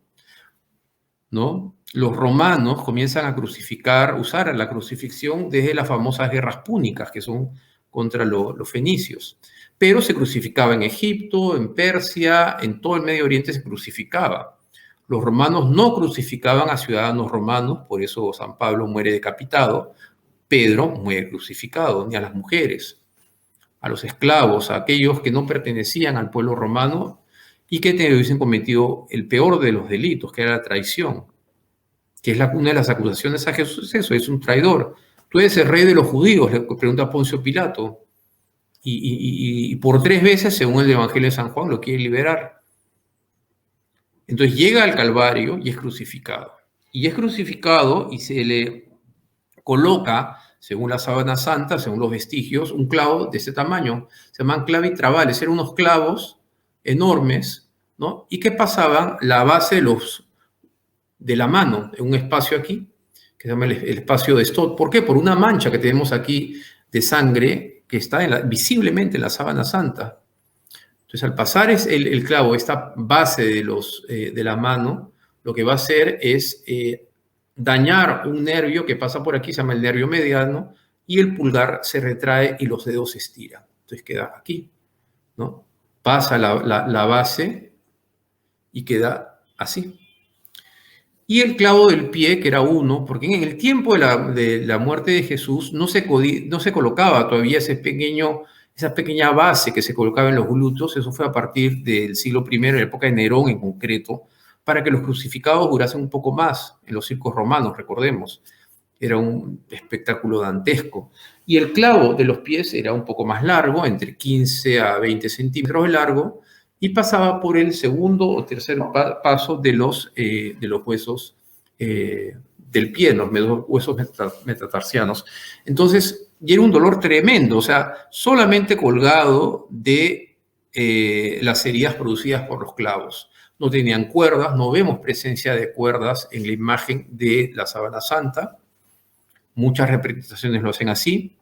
¿no? Los romanos comienzan a crucificar, usar la crucifixión desde las famosas guerras púnicas, que son contra los fenicios. Pero se crucificaba en Egipto, en Persia, en todo el Medio Oriente se crucificaba. Los romanos no crucificaban a ciudadanos romanos, por eso San Pablo muere decapitado, Pedro muere crucificado, ni a las mujeres, a los esclavos, a aquellos que no pertenecían al pueblo romano y que hubiesen cometido el peor de los delitos, que era la traición. que es una de las acusaciones a Jesús, es eso, es un traidor. Tú eres el rey de los judíos, le pregunta Poncio Pilato. Y por 3 veces, según el Evangelio de San Juan, lo quiere liberar. Entonces llega al Calvario y es crucificado. Y es crucificado y se le coloca, según la sábana santa, según los vestigios, un clavo de este tamaño. Se llaman clavitravales, eran unos clavos enormes, ¿no? Y que pasaban la base de la mano, en un espacio aquí, que se llama el espacio de Stott. ¿Por qué? Por una mancha que tenemos aquí de sangre que está visiblemente en la sábana santa. Entonces, al pasar el clavo, esta base de la mano, lo que va a hacer es dañar un nervio que pasa por aquí, se llama el nervio mediano, y el pulgar se retrae y los dedos se estiran. Entonces queda aquí, ¿no? Pasa la base y queda así. Y el clavo del pie, que era uno, porque en el tiempo de la muerte de Jesús no se colocaba todavía esa pequeña base que se colocaba en los glúteos. Eso fue a partir del siglo I, en la época de Nerón en concreto, para que los crucificados durasen un poco más en los circos romanos, recordemos. Era un espectáculo dantesco. Y el clavo de los pies era un poco más largo, entre 15 a 20 centímetros de largo, y pasaba por el segundo o tercer paso de los huesos del pie, los huesos metatarsianos. Entonces, y era un dolor tremendo, o sea, solamente colgado de las heridas producidas por los clavos. No tenían cuerdas, no vemos presencia de cuerdas en la imagen de la sábana santa. Muchas representaciones lo hacen así,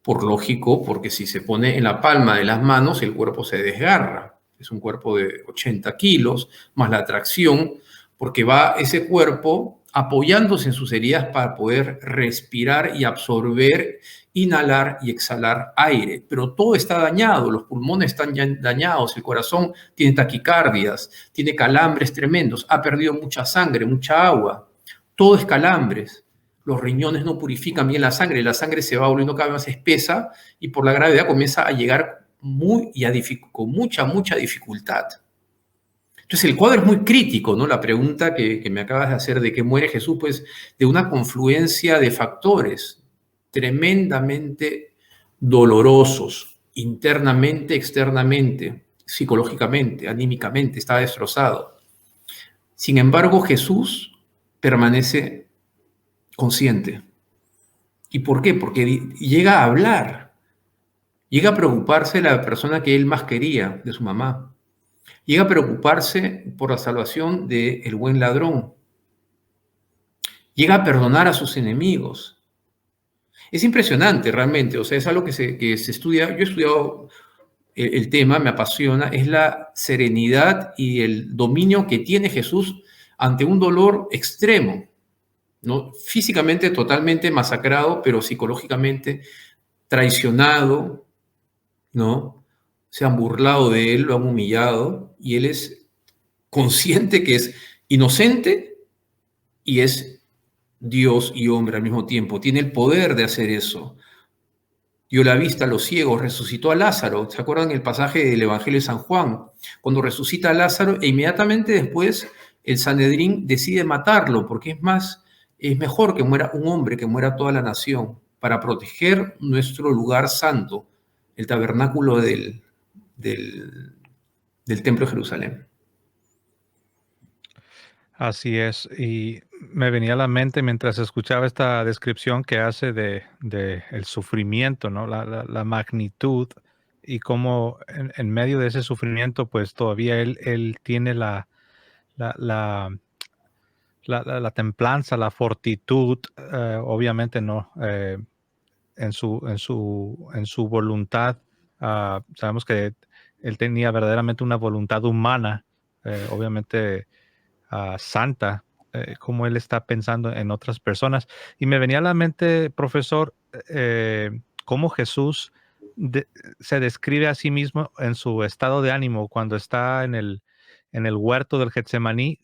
por lógico, porque si se pone en la palma de las manos, el cuerpo se desgarra. Es un cuerpo de 80 kilos, más la tracción, porque va ese cuerpo apoyándose en sus heridas para poder respirar y absorber, inhalar y exhalar aire. Pero todo está dañado, los pulmones están ya dañados, el corazón tiene taquicardias, tiene calambres tremendos, ha perdido mucha sangre, mucha agua. Todo es calambres. Los riñones no purifican bien la sangre se va volviendo cada vez más espesa y por la gravedad comienza a llegar con mucha dificultad. Entonces el cuadro es muy crítico, ¿no? La pregunta que me acabas de hacer de que muere Jesús, pues de una confluencia de factores tremendamente dolorosos, internamente, externamente, psicológicamente, anímicamente, está destrozado. Sin embargo, Jesús permanece consciente. ¿Y por qué? Porque llega a hablar, llega a preocuparse de la persona que él más quería, de su mamá. Llega a preocuparse por la salvación del buen ladrón. Llega a perdonar a sus enemigos. Es impresionante realmente, o sea, es algo que se estudia. Yo he estudiado el tema, me apasiona, es la serenidad y el dominio que tiene Jesús ante un dolor extremo. ¿No? Físicamente totalmente masacrado, pero psicológicamente traicionado, ¿no? Se han burlado de él, lo han humillado, y él es consciente que es inocente y es Dios y hombre al mismo tiempo. Tiene el poder de hacer eso. Dio la vista a los ciegos, resucitó a Lázaro. ¿Se acuerdan el pasaje del Evangelio de San Juan? Cuando resucita a Lázaro e inmediatamente después el Sanedrín decide matarlo, porque es mejor que muera un hombre, que muera toda la nación, para proteger nuestro lugar santo, el tabernáculo del Templo de Jerusalén. Así es, y me venía a la mente mientras escuchaba esta descripción que hace de el sufrimiento, ¿no? La magnitud y cómo en medio de ese sufrimiento, pues todavía él tiene la, la, la templanza, la fortitud, obviamente no, en su voluntad. Sabemos que él tenía verdaderamente una voluntad humana, obviamente santa, cómo él está pensando en otras personas. Y me venía a la mente, profesor, cómo Jesús se describe a sí mismo en su estado de ánimo cuando está en el huerto del Getsemaní,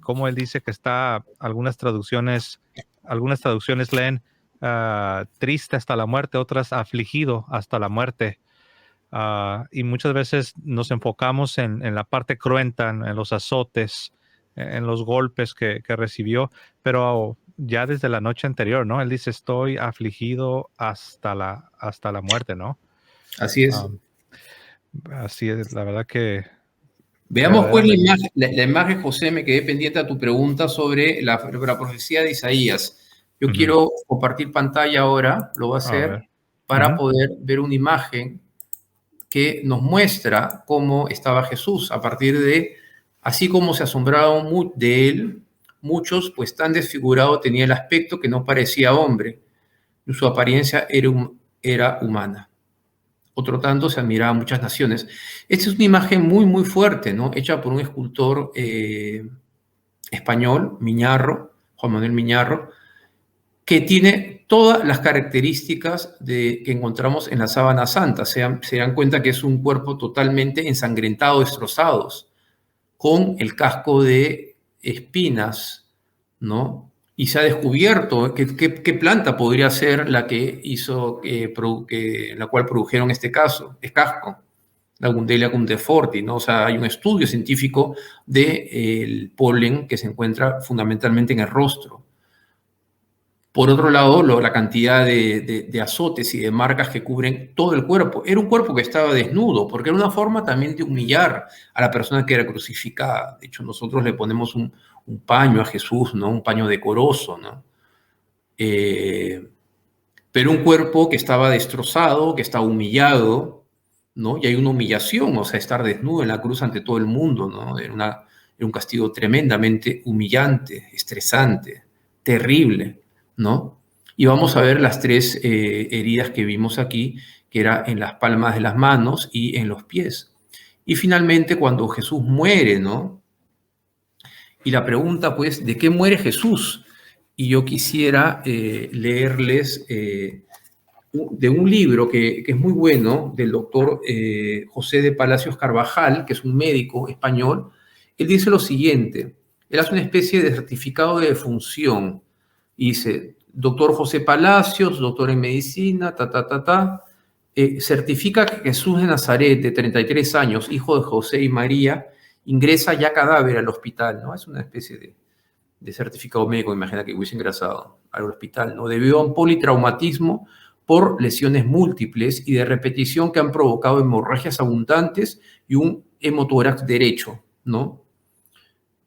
cómo él dice que está, algunas traducciones leen triste hasta la muerte, otras afligido hasta la muerte. Y muchas veces nos enfocamos en la parte cruenta, en los azotes, en los golpes que recibió, pero ya desde la noche anterior, ¿no? Él dice, estoy afligido hasta la muerte, ¿no? Así es. Am, Así es, la verdad que Veamos pues verdaderamente. la imagen, José, me quedé pendiente a tu pregunta sobre la profecía de Isaías. Yo Ujú. quiero compartir pantalla ahora, lo voy a A hacer, ver. para Ujú. poder ver una imagen que nos muestra cómo estaba Jesús a partir de, así como se asombraron de él, muchos, pues tan desfigurado tenía el aspecto que no parecía hombre, y su apariencia era humana. Otro tanto se admiraba a muchas naciones. Esta es una imagen muy, muy fuerte, ¿no? Hecha por un escultor español, Miñarro, Juan Manuel Miñarro, que tiene todas las características que encontramos en la sábana santa. Se dan cuenta que es un cuerpo totalmente ensangrentado, destrozados, con el casco de espinas, ¿no? Y se ha descubierto qué planta podría ser la que hizo, la cual produjeron este casco, la Gundelia cunteforti, ¿no? O sea, hay un estudio científico del polen que se encuentra fundamentalmente en el rostro. Por otro lado, la cantidad de azotes y de marcas que cubren todo el cuerpo. Era un cuerpo que estaba desnudo, porque era una forma también de humillar a la persona que era crucificada. De hecho, nosotros le ponemos un paño a Jesús, ¿no? Un paño decoroso, ¿no? Eh, pero un cuerpo que estaba destrozado, que estaba humillado, ¿no? Y hay una humillación, o sea, estar desnudo en la cruz ante todo el mundo, ¿no? Era un castigo tremendamente humillante, estresante, terrible, ¿no? Y vamos a ver las tres heridas que vimos aquí, que era en las palmas de las manos y en los pies. Y finalmente, cuando Jesús muere, ¿no? Y la pregunta, pues, ¿de qué muere Jesús? Y yo quisiera leerles de un libro que es muy bueno, del doctor José de Palacios Carvajal, que es un médico español. Él dice lo siguiente, él hace una especie de certificado de defunción, y dice, doctor José Palacios, doctor en medicina, certifica que Jesús de Nazaret, de 33 años, hijo de José y María, ingresa ya cadáver al hospital, ¿no? Es una especie de certificado médico, imagina que hubiese ingresado al hospital, ¿no? Debido a un politraumatismo por lesiones múltiples y de repetición que han provocado hemorragias abundantes y un hemotórax derecho, ¿no?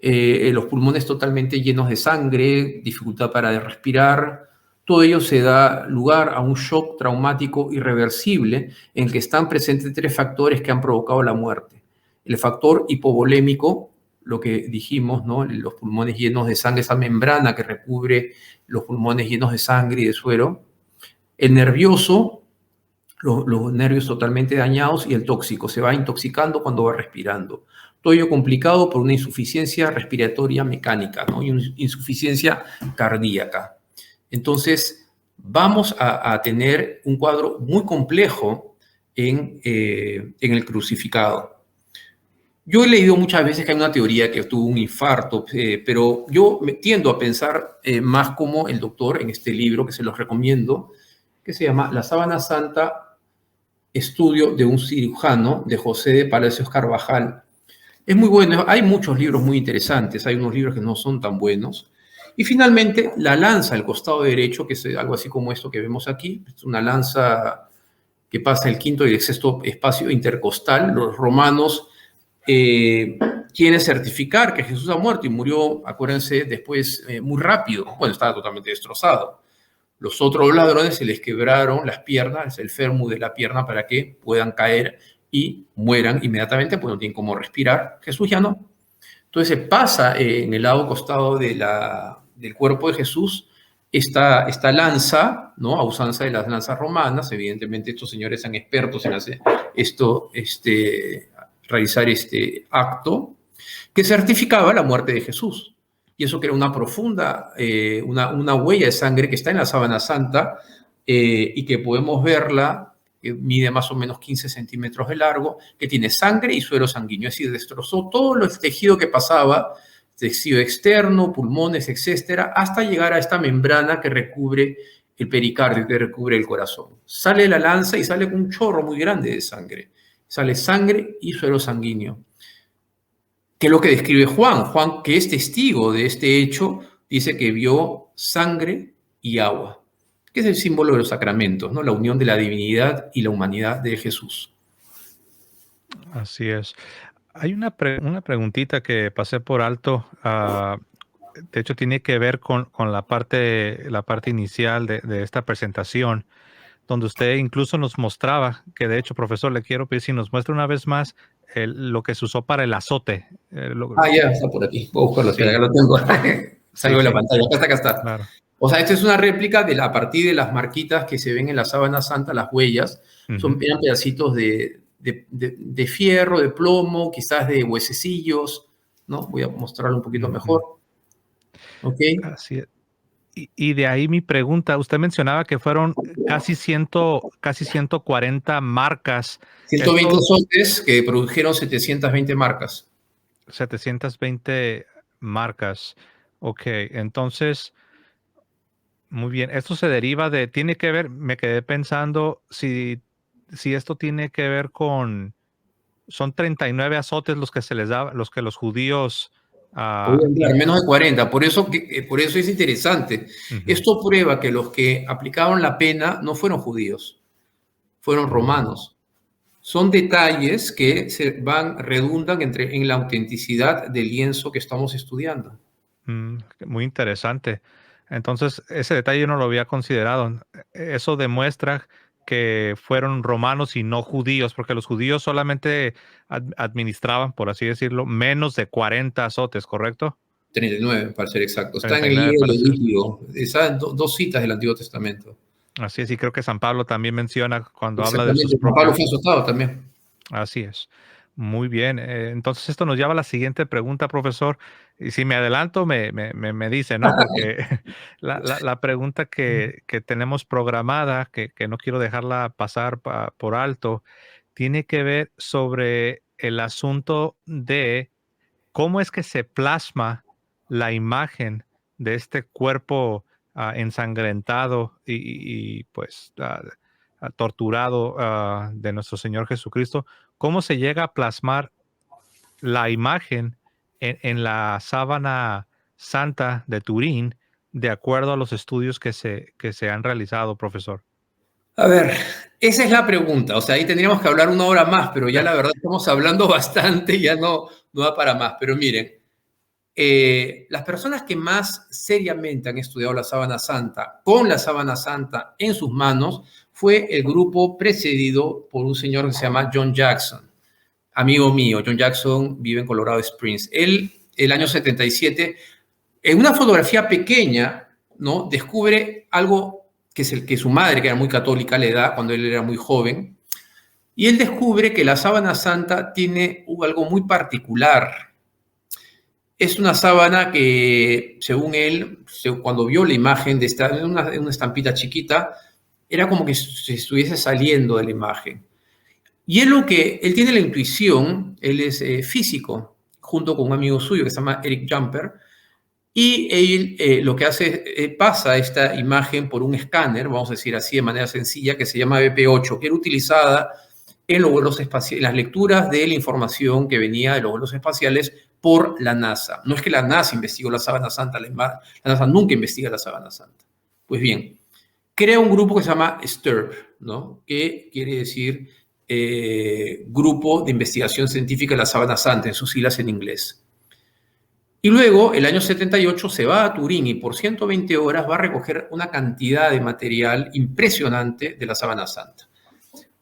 Los pulmones totalmente llenos de sangre, dificultad para respirar, todo ello se da lugar a un shock traumático irreversible en el que están presentes tres factores que han provocado la muerte. El factor hipovolémico, lo que dijimos, ¿no? Los pulmones llenos de sangre, esa membrana que recubre los pulmones llenos de sangre y de suero. El nervioso, los nervios totalmente dañados, y el tóxico, se va intoxicando cuando va respirando. Todo ello complicado por una insuficiencia respiratoria mecánica, ¿no? Y una insuficiencia cardíaca. Entonces, vamos a tener un cuadro muy complejo en el crucificado. Yo he leído muchas veces que hay una teoría que tuvo un infarto, pero yo me tiendo a pensar más como el doctor en este libro, que se los recomiendo, que se llama La Sábana Santa, estudio de un cirujano, de José de Palacios Carvajal. Es muy bueno, hay muchos libros muy interesantes, hay unos libros que no son tan buenos. Y finalmente, la lanza al costado derecho, que es algo así como esto que vemos aquí, es una lanza que pasa el quinto y el sexto espacio intercostal. Los romanos quieren certificar que Jesús ha muerto y murió, acuérdense, después muy rápido. Bueno, estaba totalmente destrozado. Los otros ladrones se les quebraron las piernas, el fémur de la pierna, para que puedan caer y mueran inmediatamente, pues no tienen cómo respirar. Jesús ya no. Entonces se pasa en el lado costado del cuerpo de Jesús esta lanza, ¿no? A usanza de las lanzas romanas. Evidentemente estos señores son expertos en hacer realizar este acto, que certificaba la muerte de Jesús. Y eso crea una profunda, una huella de sangre que está en la sábana santa y que podemos verla, que mide más o menos 15 centímetros de largo, que tiene sangre y suero sanguíneo. Es decir, destrozó todo el tejido que pasaba, tejido externo, pulmones, etcétera, hasta llegar a esta membrana que recubre el pericardio, que recubre el corazón. Sale la lanza y sale con un chorro muy grande de sangre. Sale sangre y suero sanguíneo. ¿Qué es lo que describe Juan? Juan, que es testigo de este hecho, dice que vio sangre y agua, que es el símbolo de los sacramentos, ¿no? La unión de la divinidad y la humanidad de Jesús. Así es. Hay una preguntita que pasé por alto. De hecho, tiene que ver con la parte inicial de esta presentación, donde usted incluso nos mostraba, que de hecho, profesor, le quiero pedir si nos muestra una vez más lo que se usó para el azote. Ya está por aquí. Voy a buscarlo, espera, Sí, acá lo tengo. sí, Salgo de la sí, pantalla, acá está, acá está. claro. O sea, esta es una réplica a partir de las marquitas que se ven en la sábana santa, las huellas. Ujú, Eran pedacitos de fierro, de plomo, quizás de huesecillos, ¿no? Voy a mostrarlo un poquito ujú. mejor. ¿Ok? Así es. Y de ahí mi pregunta, usted mencionaba que fueron casi 140 marcas. 120 Esto, azotes que produjeron 720 marcas. 720 marcas. Ok, entonces, muy bien. Esto se deriva tiene que ver, me quedé pensando si esto tiene que ver son 39 azotes los que se les da, los que los judíos, Voy a y, hablar, menos de 40. Por eso es interesante. ujú, Esto prueba que los que aplicaron la pena no fueron judíos, fueron mm, romanos. Son detalles que redundan en la autenticidad del lienzo que estamos estudiando. muy interesante. Entonces, ese detalle yo no lo había considerado. Eso demuestra que fueron romanos y no judíos, porque los judíos solamente administraban, por así decirlo, menos de 40 azotes, ¿correcto? 39, para ser exacto. Está en el 39 libro de para ser. Levítico. Están dos citas del Antiguo Testamento. Así es, y creo que San Pablo también menciona cuando habla de sus Exactamente. Juan Pablo fue propios. azotado también. Así es. Muy bien. Entonces esto nos lleva a la siguiente pregunta, profesor. Y si me adelanto, me dice, ¿no? Porque la pregunta que tenemos programada, que no quiero dejarla pasar por alto, tiene que ver sobre el asunto de cómo es que se plasma la imagen de este cuerpo ensangrentado pues torturado de nuestro Señor Jesucristo. ¿Cómo se llega a plasmar la imagen en la sábana santa de Turín de acuerdo a los estudios que se han realizado, profesor? A ver, esa es la pregunta. O sea, ahí tendríamos que hablar una hora más, pero ya Sí. la verdad estamos hablando bastante, ya no da para más. Pero miren, las personas que más seriamente han estudiado la sábana santa, con la sábana santa en sus manos, fue el grupo precedido por un señor que se llama John Jackson, amigo mío. John Jackson vive en Colorado Springs. Él, el año 77, en una fotografía pequeña, ¿no? Descubre algo que es el que su madre, que era muy católica, le da cuando él era muy joven. Y él descubre que la sábana santa tiene algo muy particular. Es una sábana que, según él, cuando vio la imagen de una estampita chiquita, era como que se estuviese saliendo de la imagen. Y él tiene la intuición, él es físico, junto con un amigo suyo que se llama Eric Jumper, y él lo que hace es pasa esta imagen por un escáner, vamos a decir así de manera sencilla, que se llama BP8, que era utilizada en los vuelos espaciales, en las lecturas de la información que venía de los vuelos espaciales por la NASA. No es que la NASA investigó la sábana santa, la NASA nunca investiga la sábana santa. Pues bien, crea un grupo que se llama STIRP, ¿no? Que quiere decir Grupo de Investigación Científica de la Sábana Santa, en sus siglas en inglés. Y luego, el año 78, se va a Turín y por 120 horas va a recoger una cantidad de material impresionante de la Sábana Santa.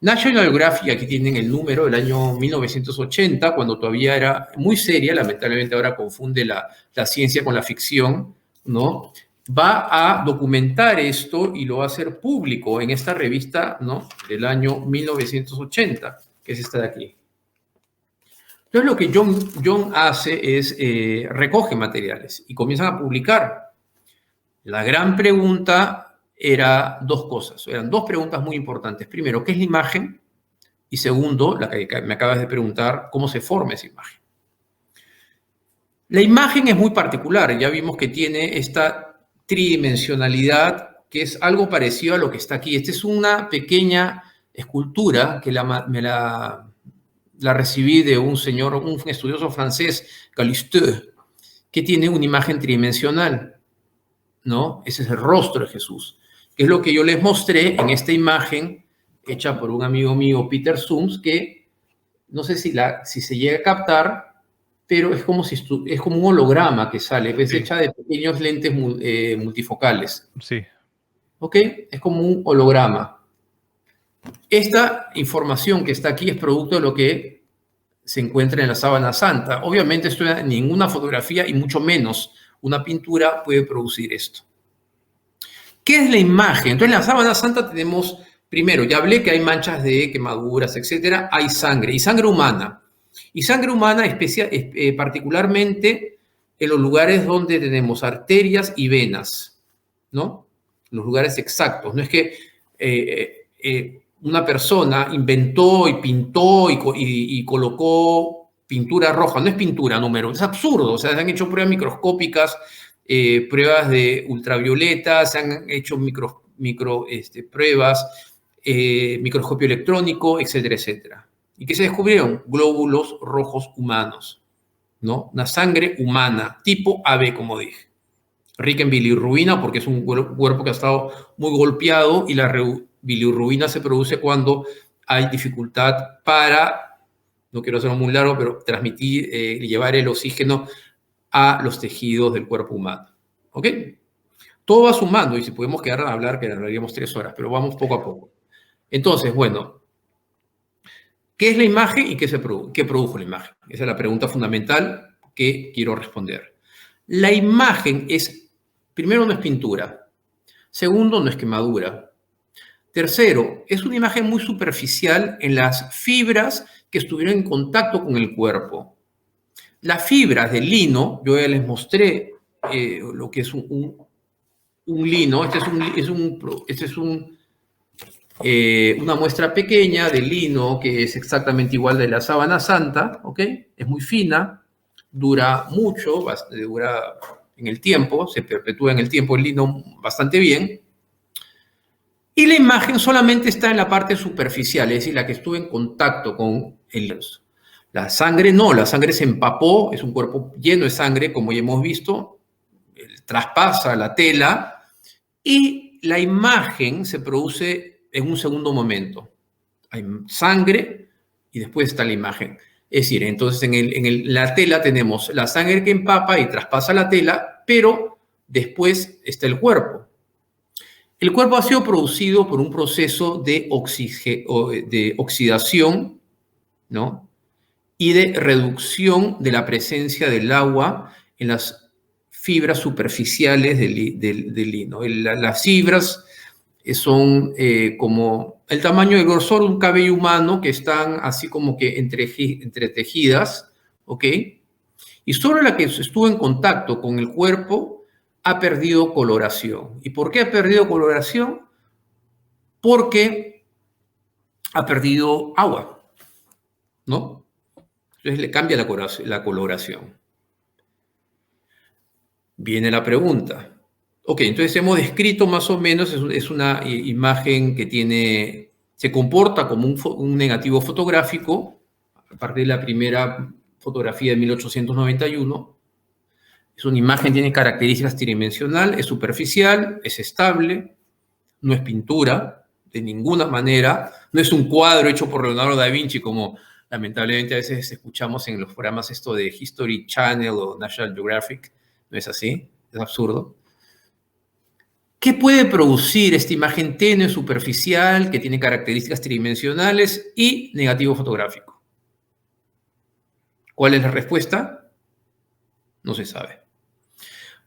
National Geographic, aquí tienen el número del año 1980, cuando todavía era muy seria, lamentablemente ahora confunde la ciencia con la ficción, ¿no? Va a documentar esto y lo va a hacer público en esta revista, ¿no? Del año 1980, que es esta de aquí. Entonces lo que John hace es recoge materiales y comienzan a publicar. La gran pregunta era dos cosas, eran dos preguntas muy importantes. Primero, ¿qué es la imagen? Y segundo, la que me acabas de preguntar, ¿cómo se forma esa imagen? La imagen es muy particular, ya vimos que tiene esta tridimensionalidad, que es algo parecido a lo que está aquí. Esta es una pequeña escultura que la recibí de un señor, un estudioso francés, Galisteu, que tiene una imagen tridimensional, ¿no? Ese es el rostro de Jesús, que es lo que yo les mostré en esta imagen hecha por un amigo mío, Peter Zooms, que no sé si se llega a captar, pero es como, es como un holograma que sale, es Sí, hecha de pequeños lentes multifocales, sí, ¿ok? Es como un holograma. Esta información que está aquí es producto de lo que se encuentra en la sábana santa. Obviamente ninguna fotografía y mucho menos una pintura puede producir esto. ¿Qué es la imagen? Entonces en la sábana santa tenemos, primero, ya hablé que hay manchas de quemaduras, etcétera, hay sangre y sangre humana. Y sangre humana particularmente en los lugares donde tenemos arterias y venas, ¿no? Los lugares exactos. No es que una persona inventó y pintó y colocó pintura roja. No es pintura, número. Es absurdo. O sea, se han hecho pruebas microscópicas, pruebas de ultravioleta, se han hecho pruebas, microscopio electrónico, etcétera, etcétera. ¿Y qué se descubrieron? Glóbulos rojos humanos, ¿no? Una sangre humana, tipo AB, como dije. Rica en bilirrubina porque es un cuerpo que ha estado muy golpeado y la bilirrubina se produce cuando hay dificultad para, no quiero hacerlo muy largo, pero transmitir, llevar el oxígeno a los tejidos del cuerpo humano. ¿Ok? Todo va sumando y si podemos quedar a hablar, que hablaríamos 3 horas, pero vamos poco a poco. Entonces, bueno, ¿qué es la imagen y qué produjo la imagen? Esa es la pregunta fundamental que quiero responder. La imagen primero, no es pintura. Segundo, no es quemadura. Tercero, es una imagen muy superficial en las fibras que estuvieron en contacto con el cuerpo. Las fibras del lino, yo ya les mostré lo que es un lino. Este es una muestra pequeña de lino que es exactamente igual de la sábana santa, ¿ok? Es muy fina, dura mucho, dura en el tiempo, se perpetúa en el tiempo el lino bastante bien. Y la imagen solamente está en la parte superficial, es decir, la que estuvo en contacto con el lienzo. La sangre no, la sangre se empapó, es un cuerpo lleno de sangre, como ya hemos visto, traspasa la tela y la imagen se produce en un segundo momento. Hay sangre y después está la imagen. Es decir, entonces en la tela tenemos la sangre que empapa y traspasa la tela, pero después está el cuerpo. El cuerpo ha sido producido por un proceso de oxidación, ¿no? Y de reducción de la presencia del agua en las fibras superficiales del lino. Las fibras son como el tamaño del grosor de un cabello humano, que están así como que entretejidas, ¿ok? Y sobre la que estuvo en contacto con el cuerpo ha perdido coloración. ¿Y por qué ha perdido coloración? Porque ha perdido agua, ¿no? Entonces le cambia la coloración. Viene la pregunta. Ok, entonces hemos descrito más o menos, es una imagen que se comporta como un negativo fotográfico, a partir de la primera fotografía de 1891. Es una imagen, tiene características tridimensional, es superficial, es estable, no es pintura de ninguna manera, no es un cuadro hecho por Leonardo da Vinci como lamentablemente a veces escuchamos en los programas esto de History Channel o National Geographic. No es así, es absurdo. ¿Qué puede producir esta imagen tenue, superficial, que tiene características tridimensionales y negativo fotográfico? ¿Cuál es la respuesta? No se sabe.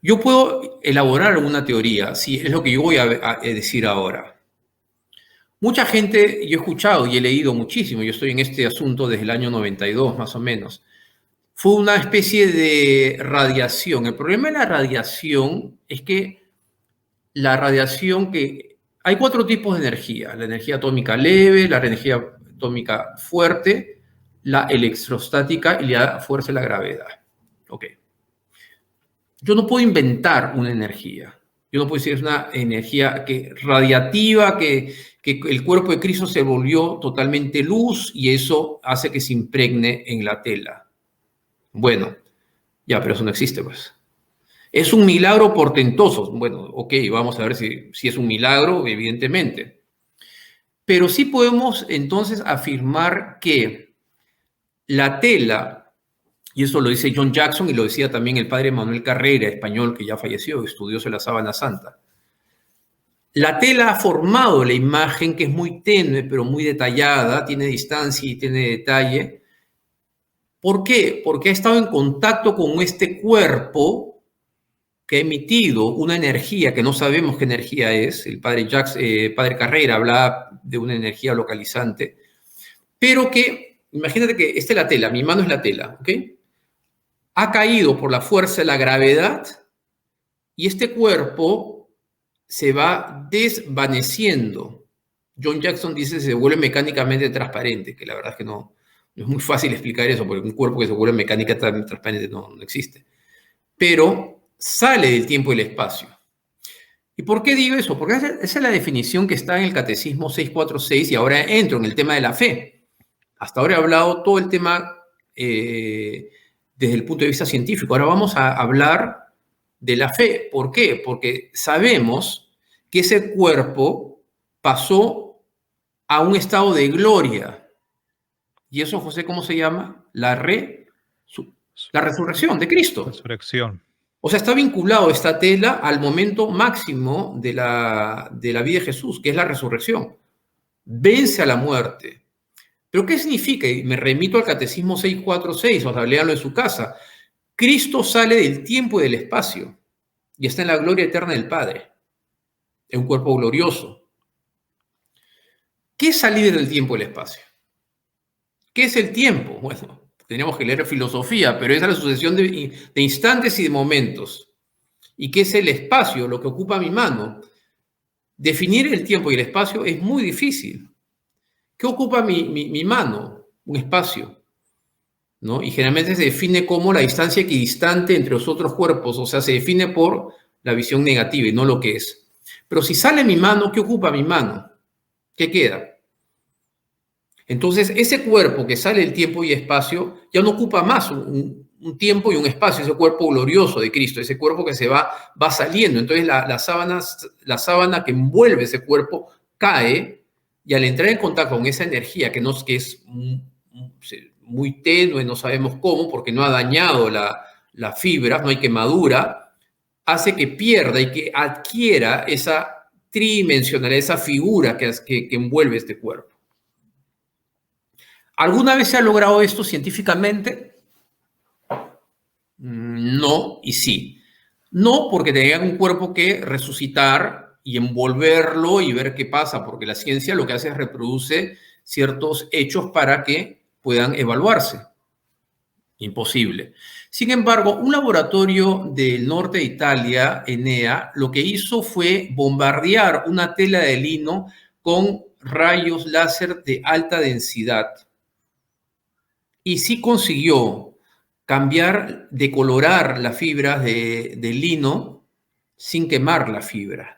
Yo puedo elaborar una teoría, sí, es lo que yo voy a decir ahora. Mucha gente, yo he escuchado y he leído muchísimo, yo estoy en este asunto desde el año 92 más o menos, fue una especie de radiación. El problema de la radiación es que hay 4 tipos de energía: la energía atómica leve, la energía atómica fuerte, la electrostática y la fuerza de la gravedad. Ok. Yo no puedo inventar una energía. Yo no puedo decir es una energía radiativa, que el cuerpo de Cristo se volvió totalmente luz y eso hace que se impregne en la tela. Bueno, ya, pero eso no existe, pues. Es un milagro portentoso. Bueno, ok, vamos a ver si es un milagro, evidentemente. Pero sí podemos entonces afirmar que la tela, y eso lo dice John Jackson y lo decía también el padre Manuel Carrera, español que ya falleció, estudioso de la sábana santa. La tela ha formado la imagen que es muy tenue, pero muy detallada, tiene distancia y tiene detalle. ¿Por qué? Porque ha estado en contacto con este cuerpo que ha emitido una energía que no sabemos qué energía es. El padre Carrera hablaba de una energía localizante, pero que, imagínate que esta es la tela, mi mano es la tela, ¿ok? Ha caído por la fuerza de la gravedad y este cuerpo se va desvaneciendo. John Jackson dice se vuelve mecánicamente transparente, que la verdad es que no es muy fácil explicar eso, porque un cuerpo que se vuelve mecánicamente transparente no existe. Pero sale del tiempo y el espacio. ¿Y por qué digo eso? Porque esa es la definición que está en el Catecismo 646 y ahora entro en el tema de la fe. Hasta ahora he hablado todo el tema desde el punto de vista científico. Ahora vamos a hablar de la fe. ¿Por qué? Porque sabemos que ese cuerpo pasó a un estado de gloria. ¿Y eso, José, cómo se llama? La resurrección de Cristo. Resurrección. O sea, está vinculado esta tela al momento máximo de la vida de Jesús, que es la resurrección. Vence a la muerte. ¿Pero qué significa? Y me remito al Catecismo 646, o sea, léanlo en su casa. Cristo sale del tiempo y del espacio y está en la gloria eterna del Padre, en un cuerpo glorioso. ¿Qué es salir del tiempo y el espacio? ¿Qué es el tiempo? Bueno, tenemos que leer filosofía, pero es la sucesión de instantes y de momentos. ¿Y qué es el espacio? Lo que ocupa mi mano. Definir el tiempo y el espacio es muy difícil. ¿Qué ocupa mi mano? Un espacio, ¿no? Y generalmente se define como la distancia equidistante entre los otros cuerpos, o sea, se define por la visión negativa y no lo que es. Pero si sale mi mano, ¿qué ocupa mi mano? ¿Qué queda? Entonces, ese cuerpo que sale del tiempo y espacio ya no ocupa más un tiempo y un espacio, ese cuerpo glorioso de Cristo, ese cuerpo que se va saliendo. Entonces, la sábana que envuelve ese cuerpo cae y al entrar en contacto con esa energía que es muy tenue, no sabemos cómo, porque no ha dañado la fibra, no hay quemadura, hace que pierda y que adquiera esa tridimensionalidad, esa figura que envuelve este cuerpo. ¿Alguna vez se ha logrado esto científicamente? No y sí. No porque tengan un cuerpo que resucitar y envolverlo y ver qué pasa, porque la ciencia lo que hace es reproduce ciertos hechos para que puedan evaluarse. Imposible. Sin embargo, un laboratorio del norte de Italia, ENEA, lo que hizo fue bombardear una tela de lino con rayos láser de alta densidad. Y sí consiguió cambiar, decolorar las fibras de lino sin quemar la fibra.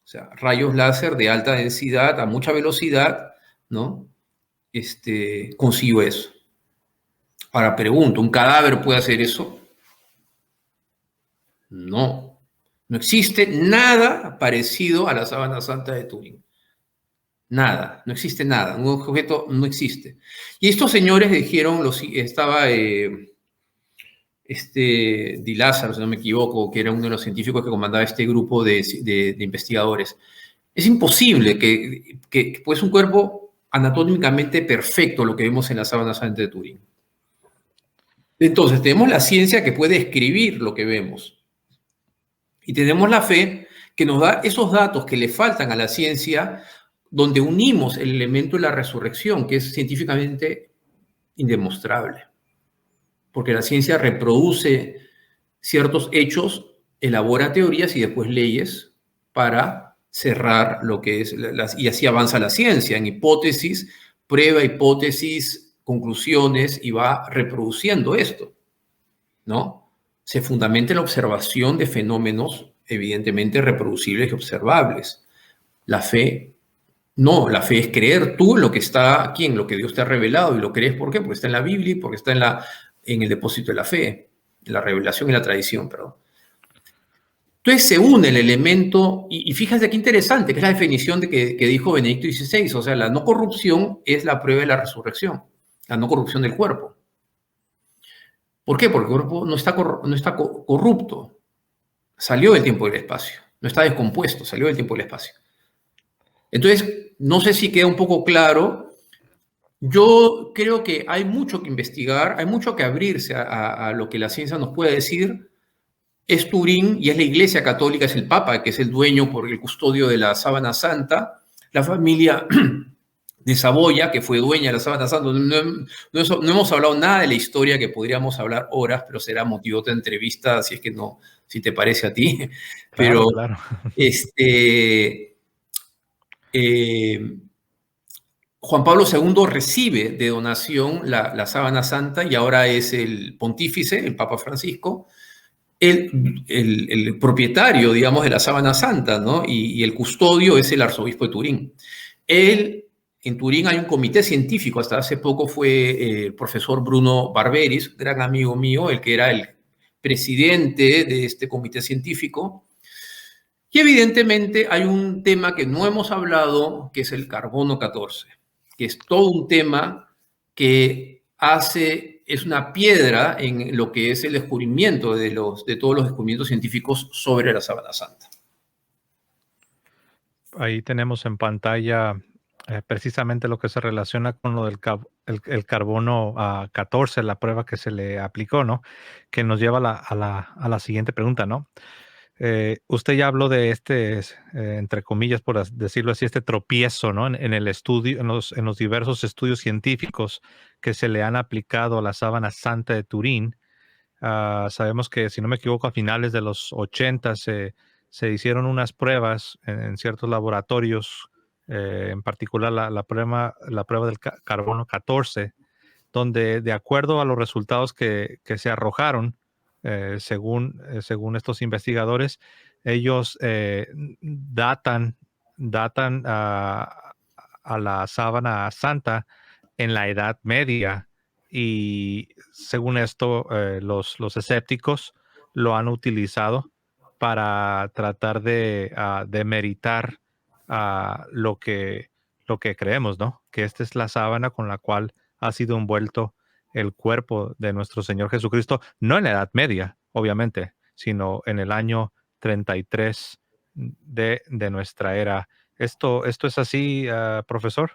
O sea, rayos láser de alta densidad a mucha velocidad, ¿no? Consiguió eso. Ahora pregunto, ¿un cadáver puede hacer eso? No. No existe nada parecido a la sábana santa de Turín. Nada, no existe nada, un objeto no existe. Y estos señores dijeron, estaba Di Lázaro, si no me equivoco, que era uno de los científicos que comandaba este grupo de investigadores. Es imposible que pues un cuerpo anatómicamente perfecto, lo que vemos en la sábana santa de Turín. Entonces, tenemos la ciencia que puede escribir lo que vemos. Y tenemos la fe que nos da esos datos que le faltan a la ciencia, donde unimos el elemento de la resurrección, que es científicamente indemostrable. Porque la ciencia reproduce ciertos hechos, elabora teorías y después leyes para cerrar lo que es, y así avanza la ciencia, en hipótesis, prueba, hipótesis, conclusiones, y va reproduciendo esto, ¿no? Se fundamenta en la observación de fenómenos evidentemente reproducibles y observables. La fe, no, la fe es creer tú lo que está aquí, en lo que Dios te ha revelado, y lo crees, ¿por qué? Porque está en la Biblia y porque está en el depósito de la fe, en la revelación y la tradición, perdón. Entonces se une el elemento, y fíjate qué interesante, que es la definición que dijo Benedicto XVI, o sea, la no corrupción es la prueba de la resurrección, la no corrupción del cuerpo. ¿Por qué? Porque el cuerpo no está corrupto, salió del tiempo y del espacio, no está descompuesto, salió del tiempo y del espacio. Entonces, no sé si queda un poco claro. Yo creo que hay mucho que investigar, hay mucho que abrirse a lo que la ciencia nos puede decir. Es Turín y es la Iglesia Católica, es el Papa, que es el dueño por el custodio de la Sábana Santa, la familia de Saboya, que fue dueña de la Sábana Santa. No hemos hablado nada de la historia, que podríamos hablar horas, pero será motivo de otra entrevista, si es que no, si te parece a ti. Claro, Pero claro. eh, Juan Pablo II recibe de donación la Sábana Santa y ahora es el pontífice, el Papa Francisco, el propietario, digamos, de la Sábana Santa, ¿no? Y el custodio es el arzobispo de Turín. En Turín hay un comité científico, hasta hace poco fue el profesor Bruno Barberis, gran amigo mío, el que era el presidente de este comité científico. Y evidentemente hay un tema que no hemos hablado, que es el carbono 14, que es todo un tema que es una piedra en lo que es el descubrimiento de todos los descubrimientos científicos sobre la Sábana Santa. Ahí tenemos en pantalla precisamente lo que se relaciona con lo del el carbono 14, la prueba que se le aplicó, ¿no? Que nos lleva a la siguiente pregunta, ¿no? Usted ya habló de entre comillas, por decirlo así, este tropiezo, ¿no? En el estudio, en los diversos estudios científicos que se le han aplicado a la Sábana Santa de Turín. Sabemos que, si no me equivoco, a finales de los 80 se hicieron unas pruebas en ciertos laboratorios, en particular la prueba del carbono 14, donde, de acuerdo a los resultados que se arrojaron, según estos investigadores, ellos datan a la Sábana Santa en la Edad Media, y según esto, los escépticos lo han utilizado para tratar de demeritar lo que creemos, ¿no? Que esta es la sábana con la cual ha sido envuelto el cuerpo de nuestro Señor Jesucristo, no en la Edad Media, obviamente, sino en el año 33 de nuestra era. ¿Esto es así, profesor?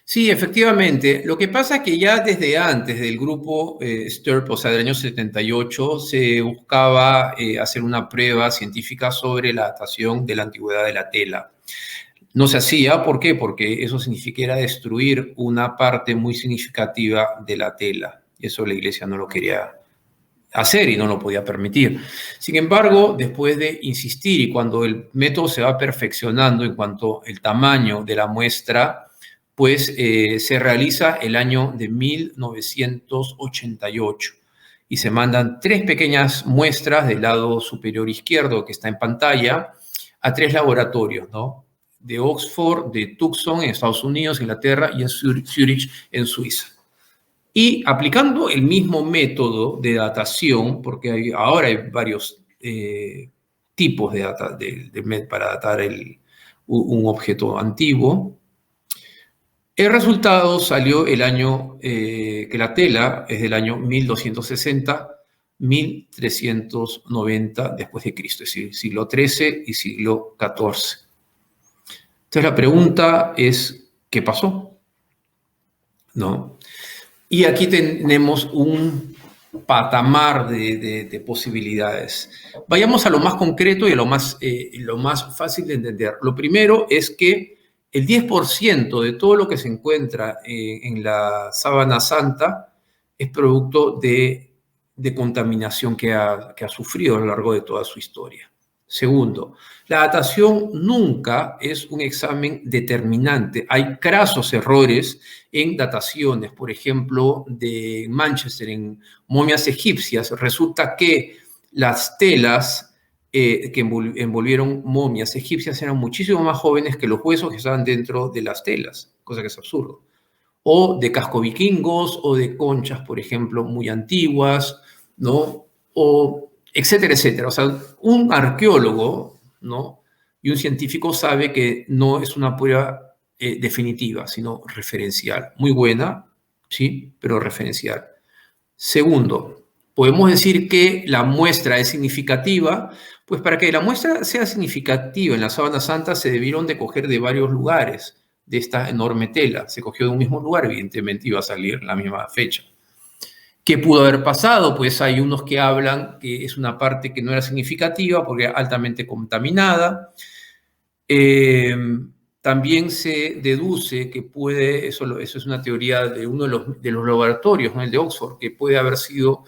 Sí, efectivamente. Lo que pasa es que ya desde antes del grupo STURP, o sea, del año 78, se buscaba hacer una prueba científica sobre la datación de la antigüedad de la tela. No se hacía, ¿por qué? Porque eso significaría destruir una parte muy significativa de la tela. Eso la Iglesia no lo quería hacer y no lo podía permitir. Sin embargo, después de insistir y cuando el método se va perfeccionando en cuanto al tamaño de la muestra, pues se realiza el año de 1988 y se mandan 3 pequeñas muestras del lado superior izquierdo que está en pantalla a 3 laboratorios, ¿no? De Oxford, de Tucson en Estados Unidos, Inglaterra, y en Zurich en Suiza. Y aplicando el mismo método de datación, porque ahora hay varios tipos para datar un objeto antiguo, el resultado salió el año que la tela es del año 1260, 1390 después de Cristo, es decir, siglo XIII y siglo XIV. Entonces la pregunta es, ¿qué pasó? ¿No? Y aquí tenemos un patamar de posibilidades. Vayamos a lo más concreto y a lo más fácil de entender. Lo primero es que el 10% de todo lo que se encuentra en la Sábana Santa es producto de contaminación que ha sufrido a lo largo de toda su historia. Segundo, la datación nunca es un examen determinante. Hay crasos errores en dataciones, por ejemplo, de Manchester, en momias egipcias. Resulta que las telas que envolvieron momias egipcias eran muchísimo más jóvenes que los huesos que estaban dentro de las telas, cosa que es absurdo. O de casco vikingos, o de conchas, por ejemplo, muy antiguas, ¿no? O etcétera, etcétera. O sea, un arqueólogo, ¿no? Y un científico sabe que no es una prueba definitiva, sino referencial. Muy buena, sí, pero referencial. Segundo, podemos decir que la muestra es significativa, pues para que la muestra sea significativa en la Sábana Santa se debieron de coger de varios lugares de esta enorme tela. Se cogió de un mismo lugar, evidentemente iba a salir la misma fecha. ¿Qué pudo haber pasado? Pues hay unos que hablan que es una parte que no era significativa porque era altamente contaminada. También se deduce que puede, eso es una teoría de uno de los laboratorios, ¿no? El de Oxford, que puede haber sido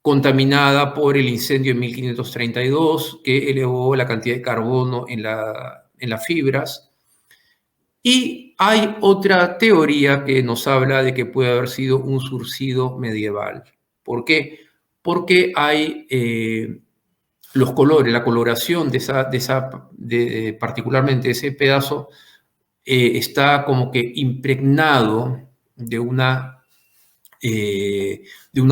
contaminada por el incendio en 1532, que elevó la cantidad de carbono en las fibras. Y hay otra teoría que nos habla de que puede haber sido un surcido medieval. ¿Por qué? Porque hay los colores, la coloración particularmente ese pedazo, está como que impregnado de una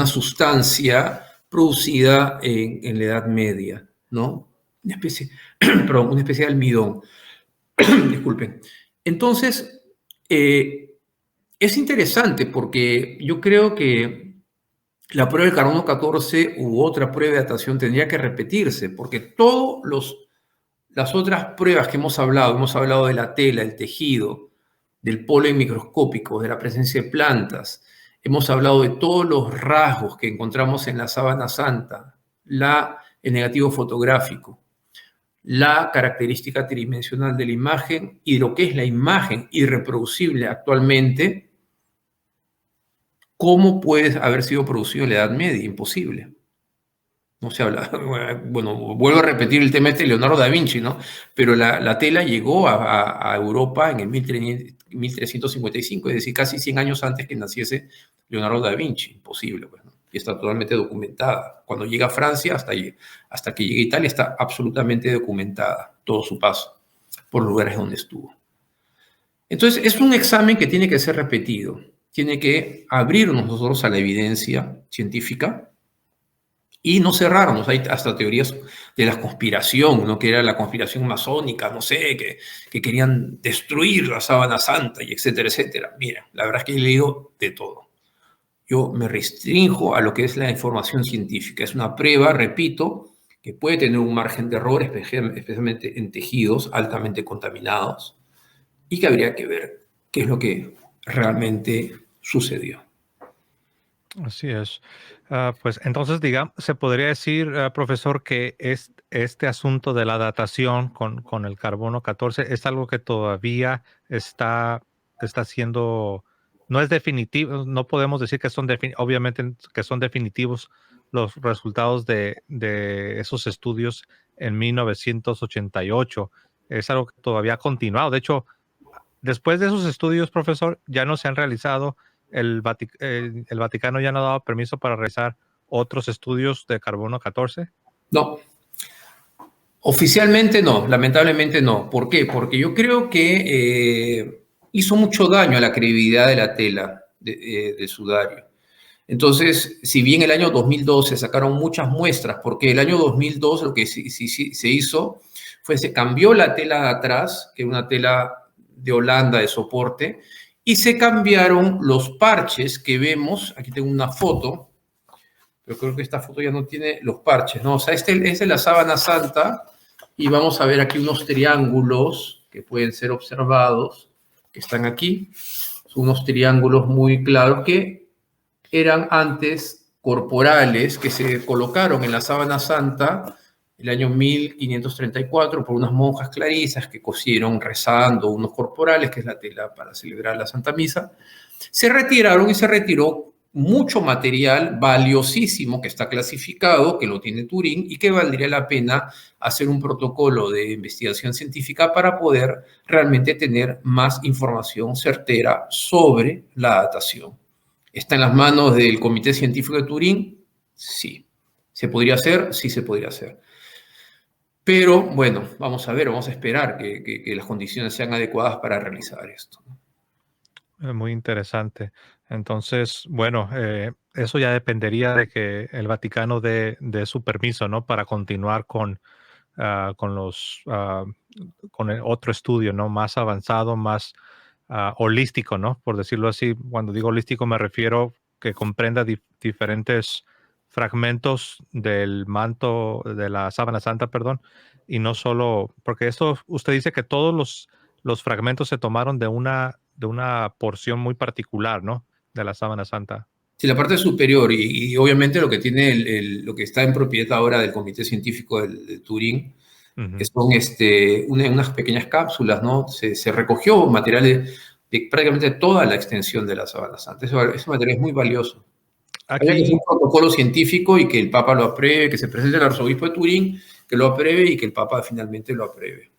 sustancia producida en la Edad Media, ¿no? Perdón, una especie de almidón. Disculpen. Entonces, es interesante porque yo creo que la prueba del carbono 14 u otra prueba de datación tendría que repetirse, porque todas las otras pruebas que hemos hablado de la tela, el tejido, del polen microscópico, de la presencia de plantas, hemos hablado de todos los rasgos que encontramos en la Sábana Santa, el negativo fotográfico, la característica tridimensional de la imagen y lo que es la imagen irreproducible actualmente. ¿Cómo puede haber sido producido en la Edad Media? Imposible. No se habla, bueno, vuelvo a repetir el tema este de Leonardo da Vinci, ¿no? Pero la tela llegó a Europa en el 1355, es decir, casi 100 años antes que naciese Leonardo da Vinci. Imposible, pues, ¿no? Y está totalmente documentada. Cuando llega a Francia, hasta que llega a Italia, está absolutamente documentada todo su paso por lugares donde estuvo. Entonces, es un examen que tiene que ser repetido. Tiene que abrirnos nosotros a la evidencia científica y no cerrarnos. Hay hasta teorías de la conspiración, ¿no? Que era la conspiración masónica, no sé, que querían destruir la Sábana Santa y etcétera, etcétera. Mira, la verdad es que he leído de todo. Yo me restrinjo a lo que es la información científica. Es una prueba, repito, que puede tener un margen de error, especialmente en tejidos altamente contaminados, y que habría que ver qué es lo que realmente sucedió. Así es. Pues entonces, digamos, se podría decir, profesor, que este asunto de la datación con el carbono 14 es algo que todavía está siendo, no es definitivo, no podemos decir que son, obviamente, que son definitivos los resultados de esos estudios en 1988. Es algo que todavía ha continuado. De hecho, después de esos estudios, profesor, ya no se han realizado. El Vaticano ya no ha dado permiso para realizar otros estudios de carbono 14. No, oficialmente no, lamentablemente no. ¿Por qué? Porque yo creo que hizo mucho daño a la credibilidad de la tela de sudario. Entonces, si bien el año 2002 se sacaron muchas muestras, porque el año 2002 lo que se hizo fue se cambió la tela de atrás, que era una tela de Holanda de soporte, y se cambiaron los parches que vemos. Aquí tengo una foto, pero creo que esta foto ya no tiene los parches, ¿no? O sea, este es de la Sábana Santa, y vamos a ver aquí unos triángulos que pueden ser observados, que están aquí. Son unos triángulos muy claros que eran antes corporales, que se colocaron en la Sábana Santa el año 1534 por unas monjas clarisas que cosieron rezando unos corporales, que es la tela para celebrar la Santa Misa. Se retiraron y se retiró mucho material valiosísimo que está clasificado, que lo tiene Turín y que valdría la pena hacer un protocolo de investigación científica para poder realmente tener más información certera sobre la datación. ¿Está en las manos del Comité Científico de Turín? Sí. ¿Se podría hacer? Sí se podría hacer. Pero bueno, vamos a ver, vamos a esperar que las condiciones sean adecuadas para realizar esto. Muy interesante. Entonces, bueno, eso ya dependería de que el Vaticano dé su permiso, ¿no? Para continuar con con el otro estudio, ¿no? Más avanzado, más holístico, ¿no? Por decirlo así. Cuando digo holístico me refiero que comprenda diferentes fragmentos del manto de la sábana santa, perdón, y no solo, porque esto usted dice que todos los fragmentos se tomaron de una porción muy particular, ¿no? De la sábana santa. Sí, la parte superior y obviamente lo que tiene lo que está en propiedad ahora del Comité Científico de Turín, que Ujú. son unas pequeñas cápsulas, ¿no? Se recogió material de prácticamente toda la extensión de la Sábana Santa. Ese material es muy valioso. Habría que hacer un Aquí, protocolo científico y que el Papa lo apruebe, que se presente el arzobispo de Turín, que lo apruebe y que el Papa finalmente lo apruebe.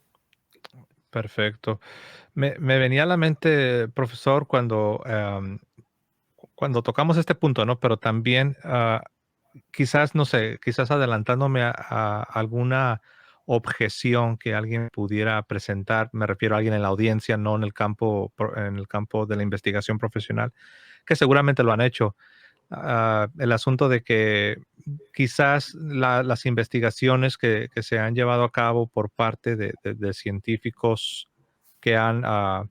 perfecto. Me venía a la mente, profesor, cuando tocamos este punto, ¿no? Pero también, quizás, no sé, quizás adelantándome a alguna objeción que alguien pudiera presentar, me refiero a alguien en la audiencia, no en el campo, en el campo de la investigación profesional, que seguramente lo han hecho. El asunto de que quizás las investigaciones que se han llevado a cabo por parte de científicos que am,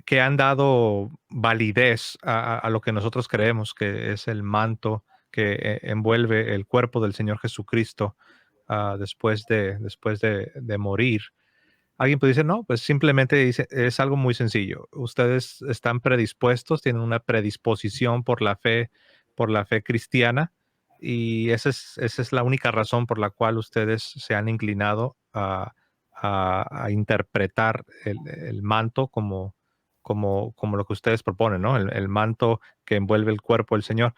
que han dado validez a lo que nosotros creemos que es el manto que envuelve el cuerpo del Señor Jesucristo después de morir. Alguien puede decir, no, pues simplemente dice, es algo muy sencillo. Ustedes están predispuestos, tienen una predisposición por la fe cristiana, y esa es la única razón por la cual ustedes se han inclinado a interpretar el manto como lo que ustedes proponen, ¿no? El manto que envuelve el cuerpo del Señor.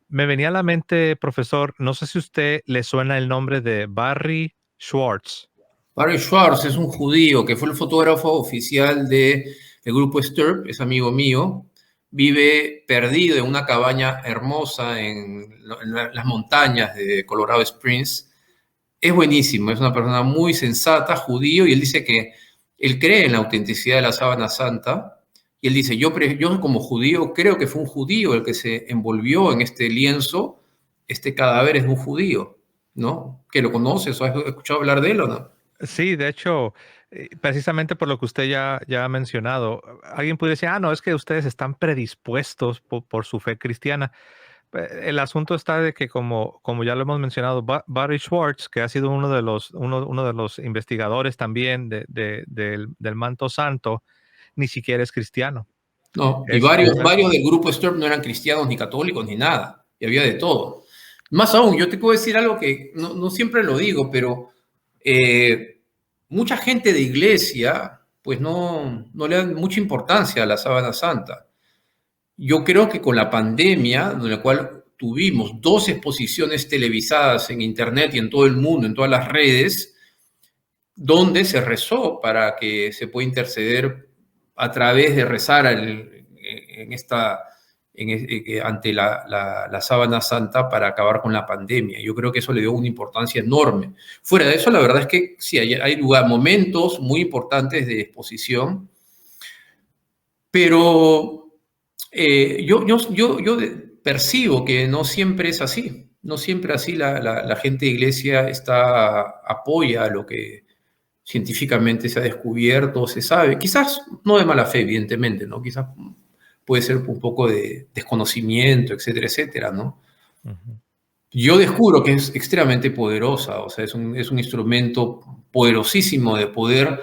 Me venía a la mente, profesor, no sé si a usted le suena el nombre de Barry Schwartz. Barry Schwartz es un judío que fue el fotógrafo oficial del grupo Stirp, es amigo mío, vive perdido en una cabaña hermosa en las montañas de Colorado Springs. Es buenísimo, es una persona muy sensata, judío, y él dice que él cree en la autenticidad de la sábana santa, y él dice, yo como judío creo que fue un judío el que se envolvió en este lienzo, este cadáver es de un judío, ¿no? ¿Que lo conoces o has escuchado hablar de él o no? Sí, de hecho, precisamente por lo que usted ya ha mencionado, alguien puede decir, no, es que ustedes están predispuestos por su fe cristiana. El asunto está de que, como ya lo hemos mencionado, Barry Schwartz, que ha sido uno de los investigadores también del manto santo, ni siquiera es cristiano. No, y Es, es, varios del grupo Stirp no eran cristianos ni católicos ni nada, y había de todo. Más aún, yo te puedo decir algo que no siempre lo digo, pero eh, mucha gente de iglesia, pues no le dan mucha importancia a la sábana santa. Yo creo que con la pandemia, en la cual tuvimos dos exposiciones televisadas en internet y en todo el mundo, en todas las redes, donde se rezó para que se pueda interceder a través de rezar en esta, ante la sábana santa para acabar con la pandemia. Yo creo que eso le dio una importancia enorme. Fuera de eso, la verdad es que sí, hay lugar, momentos muy importantes de exposición, pero yo percibo que no siempre es así. No siempre así la gente de iglesia apoya lo que científicamente se ha descubierto, se sabe, quizás no de mala fe, evidentemente, ¿no? Quizás puede ser un poco de desconocimiento, etcétera, etcétera, ¿no? Ujú. Yo descubro que es extremadamente poderosa, o sea, es un instrumento poderosísimo de poder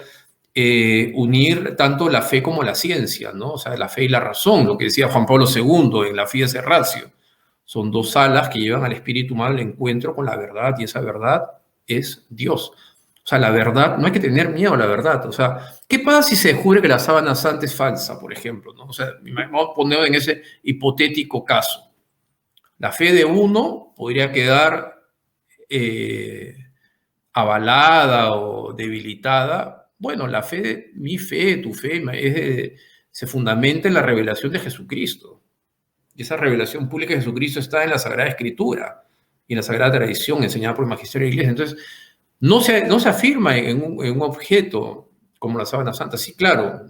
unir tanto la fe como la ciencia, ¿no? O sea, la fe y la razón, lo que decía Juan Pablo II en la Fides Ratio. Son dos alas que llevan al espíritu humano al encuentro con la verdad, y esa verdad es Dios. O sea, la verdad, no hay que tener miedo a la verdad. O sea, ¿qué pasa si se descubre que la sábana santa es falsa, por ejemplo? ¿No? O sea, vamos a poner en ese hipotético caso. La fe de uno podría quedar eh, avalada o debilitada. Bueno, mi fe, tu fe, se fundamenta en la revelación de Jesucristo. Y esa revelación pública de Jesucristo está en la Sagrada Escritura y en la Sagrada Tradición enseñada por el Magisterio de la Iglesia. Entonces, no se afirma en un objeto como la sábana santa. Sí, claro,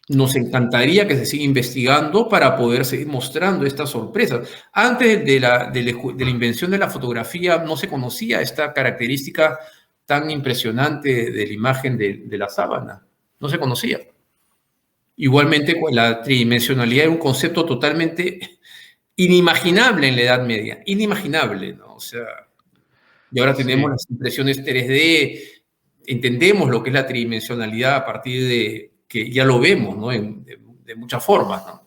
nos encantaría que se siga investigando para poder seguir mostrando estas sorpresas. Antes de la invención de la fotografía no se conocía esta característica tan impresionante de la imagen de la sábana. No se conocía. Igualmente, la tridimensionalidad era un concepto totalmente inimaginable en la Edad Media. Inimaginable, ¿no? O sea, y ahora tenemos Sí, las impresiones 3D, entendemos lo que es la tridimensionalidad a partir de que ya lo vemos, ¿no? De muchas formas, ¿no?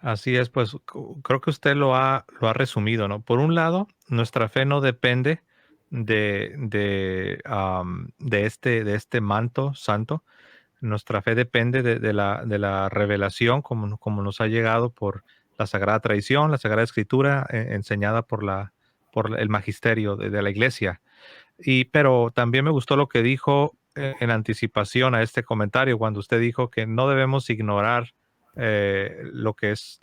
así es, pues creo que usted lo ha resumido, ¿no? Por un lado, nuestra fe no depende de este manto santo. Nuestra fe depende de la revelación como nos ha llegado por la Sagrada Tradición, la Sagrada Escritura, enseñada por el magisterio de la Iglesia. Pero también me gustó lo que dijo en anticipación a este comentario, cuando usted dijo que no debemos ignorar lo que es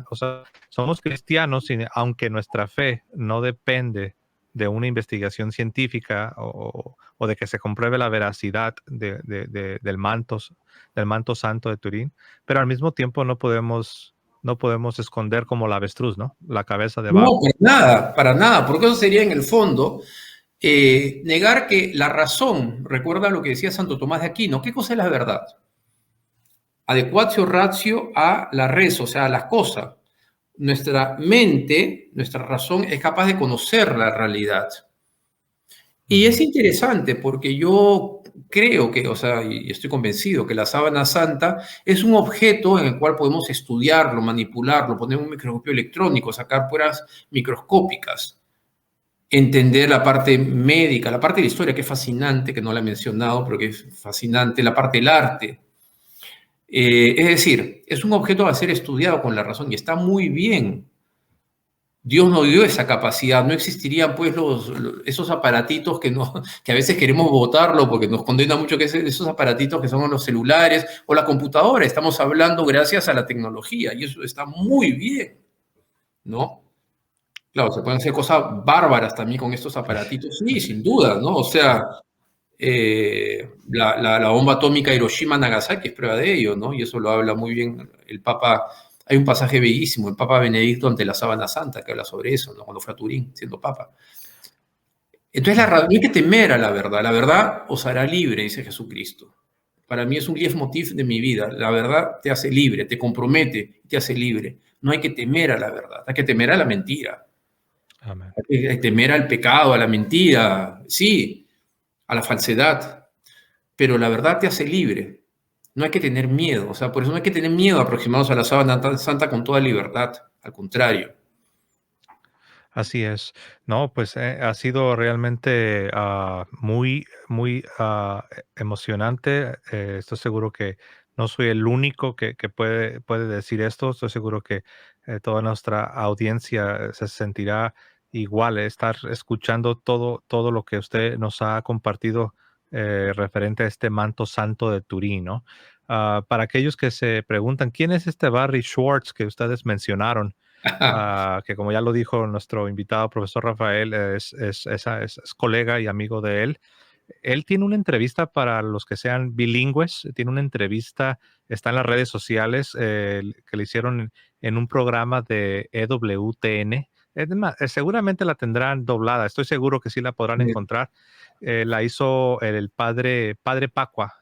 o sea, somos cristianos, aunque nuestra fe no depende de una investigación científica o de que se compruebe la veracidad del manto santo de Turín, pero al mismo tiempo no podemos esconder como la avestruz, ¿no? La cabeza No, debajo. para nada, porque eso sería en el fondo negar que la razón, recuerda lo que decía Santo Tomás de Aquino, ¿qué cosa es la verdad? Adequatio ratio a la res, o sea, a las cosas. Nuestra mente, nuestra razón es capaz de conocer la realidad. Y es Ujú. interesante porque yo creo que, o sea, y estoy convencido que la sábana santa es un objeto en el cual podemos estudiarlo, manipularlo, poner un microscopio electrónico, sacar pruebas microscópicas, entender la parte médica, la parte de la historia que es fascinante, que no la he mencionado, pero que es fascinante, la parte del arte. Es decir, es un objeto a ser estudiado con la razón y está muy bien. Dios nos dio esa capacidad, no existirían pues esos aparatitos que a veces queremos botarlo porque nos condena mucho, que esos aparatitos que son los celulares o la computadora. Estamos hablando gracias a la tecnología y eso está muy bien, ¿no? Claro, se pueden hacer cosas bárbaras también con estos aparatitos, sí, sin duda, ¿no? O sea, la bomba atómica Hiroshima-Nagasaki es prueba de ello, ¿no? Y eso lo habla muy bien el Papa. Hay un pasaje bellísimo, el Papa Benedicto ante la sábana santa, que habla sobre eso, ¿no? Cuando fue a Turín, siendo Papa. Entonces, no hay que temer a la verdad os hará libre, dice Jesucristo. Para mí es un leitmotiv de mi vida. La verdad te hace libre, te compromete, te hace libre. No hay que temer a la verdad, hay que temer a la mentira, Amén. hay que temer al pecado, a la mentira, sí, a la falsedad, pero la verdad te hace libre. No hay que tener miedo, o sea, por eso no hay que tener miedo a aproximarnos a la sábana santa con toda libertad, al contrario. Así es. No, pues ha sido realmente muy, muy emocionante. Estoy seguro que no soy el único que puede decir esto. Estoy seguro que toda nuestra audiencia se sentirá igual, estar escuchando todo lo que usted nos ha compartido referente a este manto santo de Turín, ¿no? Para aquellos que se preguntan, ¿quién es este Barry Schwartz que ustedes mencionaron? Que como ya lo dijo nuestro invitado, profesor Rafael, es colega y amigo de él. Él tiene una entrevista para los que sean bilingües, tiene una entrevista, está en las redes sociales, que le hicieron en un programa de EWTN. Es más, seguramente la tendrán doblada, estoy seguro que sí la podrán encontrar. La hizo padre Pacua,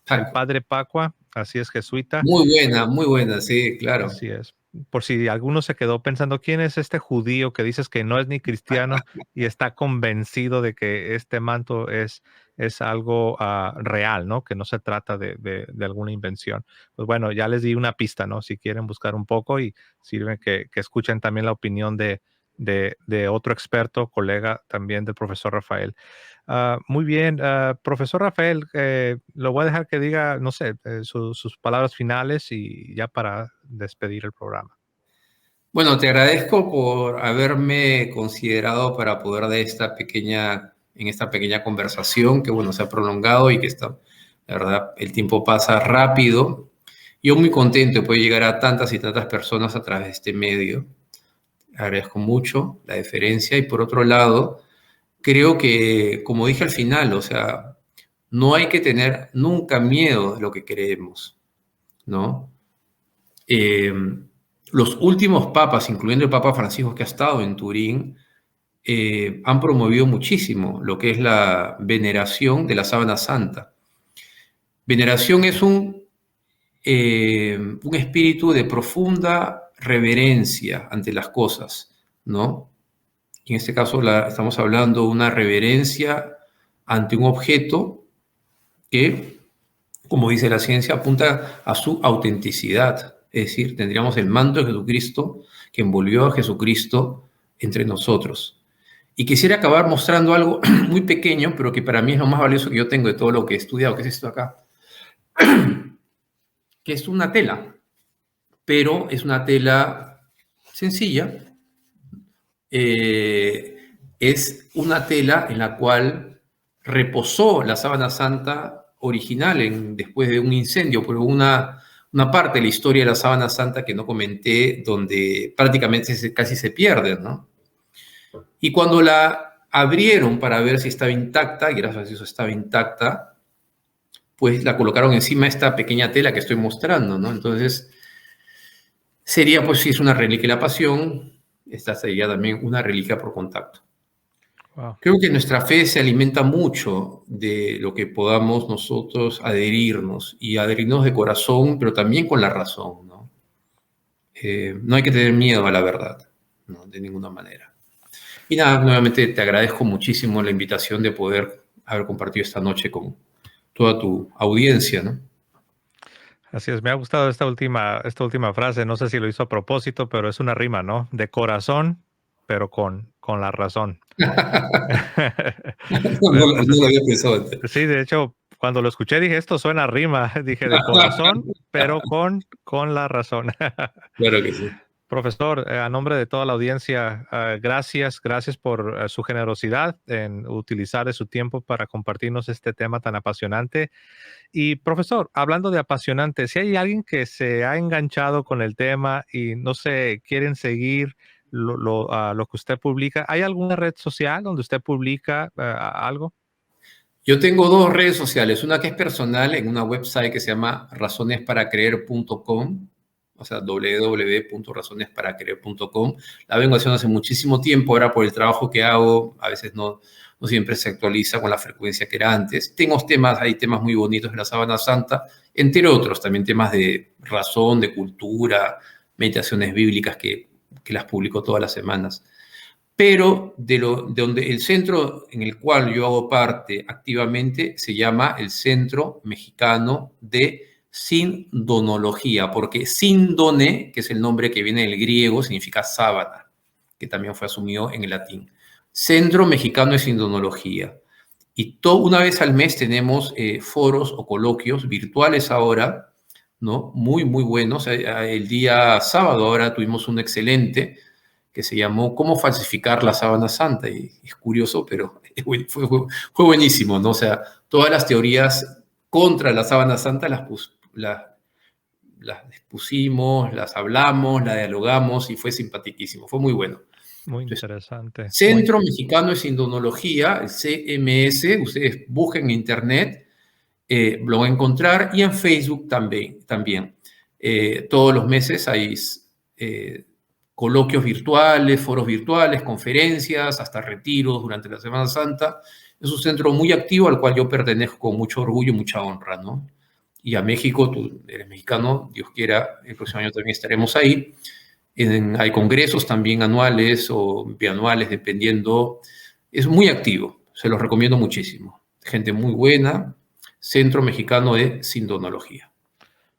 el Paco. padre Pacua, así es, jesuita. Muy buena, sí, claro. Así es. Por si alguno se quedó pensando, ¿quién es este judío que dices que no es ni cristiano y está convencido de que este manto es algo real, ¿no? Que no se trata de alguna invención? Pues bueno, ya les di una pista, ¿no? Si quieren buscar un poco y sirve que escuchen también la opinión de otro experto, colega también del profesor Rafael. Muy bien, profesor Rafael, lo voy a dejar que diga, no sé, sus palabras finales y ya para despedir el programa. Bueno, te agradezco por haberme considerado para poder dar en esta pequeña conversación que, bueno, se ha prolongado y que está, la verdad, el tiempo pasa rápido. Yo muy contento de poder llegar a tantas y tantas personas a través de este medio. Agradezco mucho la deferencia y por otro lado, creo que, como dije al final, o sea, no hay que tener nunca miedo de lo que creemos, ¿no? Eh, los últimos papas, incluyendo el Papa Francisco que ha estado en Turín, han promovido muchísimo lo que es la veneración de la sábana santa. Veneración es un espíritu de profunda reverencia ante las cosas, ¿no? Y en este caso estamos hablando de una reverencia ante un objeto que, como dice la ciencia, apunta a su autenticidad. Es decir, tendríamos el manto de Jesucristo que envolvió a Jesucristo entre nosotros. Y quisiera acabar mostrando algo muy pequeño, pero que para mí es lo más valioso que yo tengo de todo lo que he estudiado, que es esto acá, que es una tela, pero es una tela sencilla. Es una tela en la cual reposó la sábana santa original después de un incendio, pero una parte de la historia de la sábana santa que no comenté, donde prácticamente casi se pierde, ¿no? Y cuando la abrieron para ver si estaba intacta, y gracias a Dios estaba intacta, pues la colocaron encima de esta pequeña tela que estoy mostrando, ¿no? Entonces, sería, pues, si es una reliquia de la pasión, esta sería también una reliquia por contacto. Wow. Creo que nuestra fe se alimenta mucho de lo que podamos nosotros adherirnos, y adherirnos de corazón, pero también con la razón, ¿no? No hay que tener miedo a la verdad, ¿no? De ninguna manera. Y nada, nuevamente te agradezco muchísimo la invitación de poder haber compartido esta noche con toda tu audiencia, ¿no? Así es, me ha gustado esta última frase, no sé si lo hizo a propósito, pero es una rima, ¿no? De corazón, pero con la razón. No lo había pensado antes. Sí, de hecho, cuando lo escuché dije, esto suena a rima, dije de corazón, pero con la razón. Claro que sí. Profesor, a nombre de toda la audiencia, gracias por su generosidad en utilizar de su tiempo para compartirnos este tema tan apasionante. Y profesor, hablando de apasionante, si hay alguien que se ha enganchado con el tema y no sé, quieren seguir lo que usted publica, ¿hay alguna red social donde usted publica algo? Yo tengo dos redes sociales, una que es personal en una website que se llama razonesparacreer.com, o sea, www.razonesparacreer.com. La vengo haciendo hace muchísimo tiempo, ahora por el trabajo que hago, a veces no siempre se actualiza con la frecuencia que era antes. Hay temas muy bonitos de la Sábana Santa, entre otros, también temas de razón, de cultura, meditaciones bíblicas que las publico todas las semanas. Pero de donde el centro en el cual yo hago parte activamente se llama el Centro Mexicano de Sindonología, porque síndone, que es el nombre que viene del griego, significa sábana, que también fue asumido en el latín. Centro Mexicano de Sindonología. Y una vez al mes tenemos foros o coloquios virtuales ahora, ¿no? Muy, muy buenos. El día sábado ahora tuvimos un excelente que se llamó ¿Cómo falsificar la sábana santa? Y es curioso, pero fue buenísimo, ¿no? O sea, todas las teorías contra la sábana santa las expusimos, las hablamos, las dialogamos y fue simpaticísimo, fue muy bueno. Muy Entonces, interesante. Centro Mexicano de Sindonología, el CMS, ustedes busquen en internet, lo van a encontrar, y en Facebook también. Todos los meses hay coloquios virtuales, foros virtuales, conferencias, hasta retiros durante la Semana Santa. Es un centro muy activo al cual yo pertenezco con mucho orgullo y mucha honra, ¿no? Y a México, tú eres mexicano, Dios quiera, el próximo año también estaremos ahí. Hay congresos también anuales o bianuales, dependiendo. Es muy activo, se los recomiendo muchísimo. Gente muy buena, Centro Mexicano de Sindonología.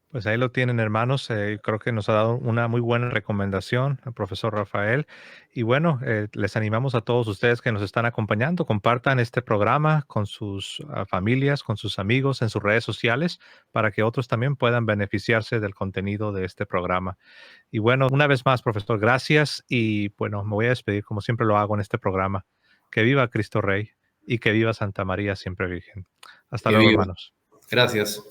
Pues ahí lo tienen, hermanos. Creo que nos ha dado una muy buena recomendación el profesor Rafael. Y bueno, les animamos a todos ustedes que nos están acompañando. Compartan este programa con sus familias, con sus amigos en sus redes sociales para que otros también puedan beneficiarse del contenido de este programa. Y bueno, una vez más, profesor, gracias. Y bueno, me voy a despedir como siempre lo hago en este programa. Que viva Cristo Rey y que viva Santa María siempre Virgen. Hasta Que luego, viva. hermanos. Gracias.